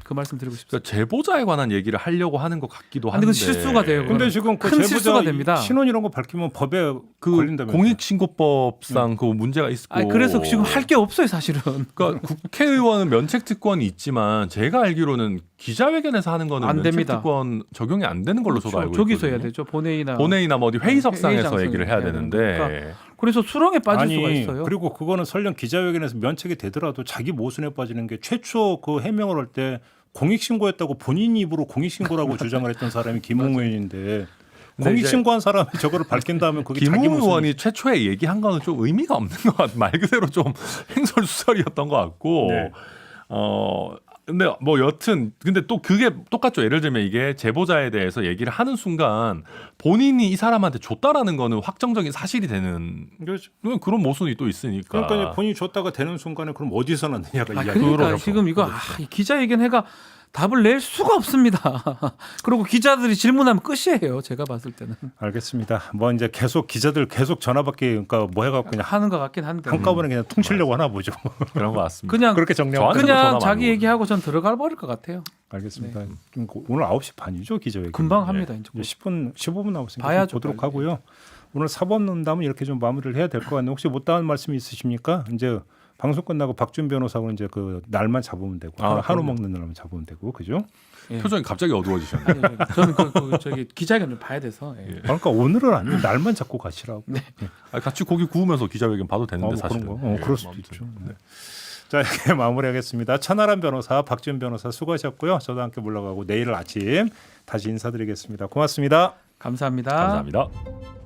그 말씀 드리고 싶습니다. 그러니까 제보자에 관한 얘기를 하려고 하는 것 같기도 아니, 한데 그건 실수가 돼요. 근데 지금 그 큰 제보자 실수가 됩니다. 신원 이런 거 밝히면 법에 그 걸린다면서요. 공익신고법상 그 문제가 있고 그래서 지금 할 게 없어요, 사실은. 그러니까 국회의원은 면책특권이 있지만 제가 알기로는 기자회견에서 하는 거는 안 됩니다. 면책특권 적용이 안 되는 걸로 저도 알고 저기서 있거든요. 해야 되죠. 본회의나 뭐 어디 회의석상에서 회의장소에서 얘기를 해야 해야 되는데 되는 그래서 수렁에 빠질 수가 있어요. 그리고 그거는 설령 기자회견에서 면책이 되더라도 자기 모순에 빠지는 게 최초 그 해명을 할 때 공익신고했다고 본인 입으로 공익신고라고 주장을 했던 사람이 김웅 의원인데 근데 공익신고한 사람이 저거를 밝힌다면 그게 자기 김웅 모순. 의원이 최초에 얘기한 거는 좀 의미가 없는 것 같. 말 그대로 좀 횡설수설이었던 것 같고. 네. 근데 뭐 여튼 근데 또 그게 똑같죠. 예를 들면 이게 제보자에 대해서 얘기를 하는 순간 본인이 이 사람한테 줬다라는 거는 확정적인 사실이 되는 그렇죠. 그런 모순이 또 있으니까. 그러니까 이제 본인이 줬다가 되는 순간에 그럼 어디서 났느냐가 아, 이야기. 그러니까 그렇죠. 지금 이거 이 기자회견회가 답을 낼 수가 없습니다. 그리고 기자들이 질문하면 끝이에요. 제가 봤을 때는 알겠습니다. 뭐 이제 계속 기자들 계속 전화 받기 그러니까 뭐 해갖고 그냥 하는 것 같긴 한데 한꺼번에 그냥 퉁치려고 하나 보죠. 그런 것 같습니다. 그냥 그렇게 정리하고. 저한테도 전화 그냥 많이 자기 오고. 얘기하고 전 들어가 버릴 것 같아요. 알겠습니다. 좀 오늘 9시 반이죠 기자회견. 금방 합니다. 이제. 이제 10분 15분 남았으니까 봐야죠, 좀 보도록 빨리. 하고요. 오늘 사법논담은 이렇게 좀 마무리를 해야 될 것 같네요. 혹시 못다한 말씀이 있으십니까? 이제 방송 끝나고 박준 변호사하고 이제 그 날만 잡으면 되고 아, 한우 그럼요. 먹는 날만 잡으면 되고 그죠? 예. 표정이 갑자기 어두워지셨네. 아니, 아니, 저는 저기 기자회견을 봐야 돼서. 예. 그러니까 오늘은 아니고 날만 잡고 가시라고. 같이 고기 구우면서 기자회견 봐도 되는데 뭐 사실은. 그런 거. 그럴 수도 아무튼. 있죠. 네. 자 이렇게 마무리하겠습니다. 천하람 변호사, 박준 변호사 수고하셨고요. 저도 함께 물러가고 내일 아침 다시 인사드리겠습니다. 고맙습니다. 감사합니다. 감사합니다.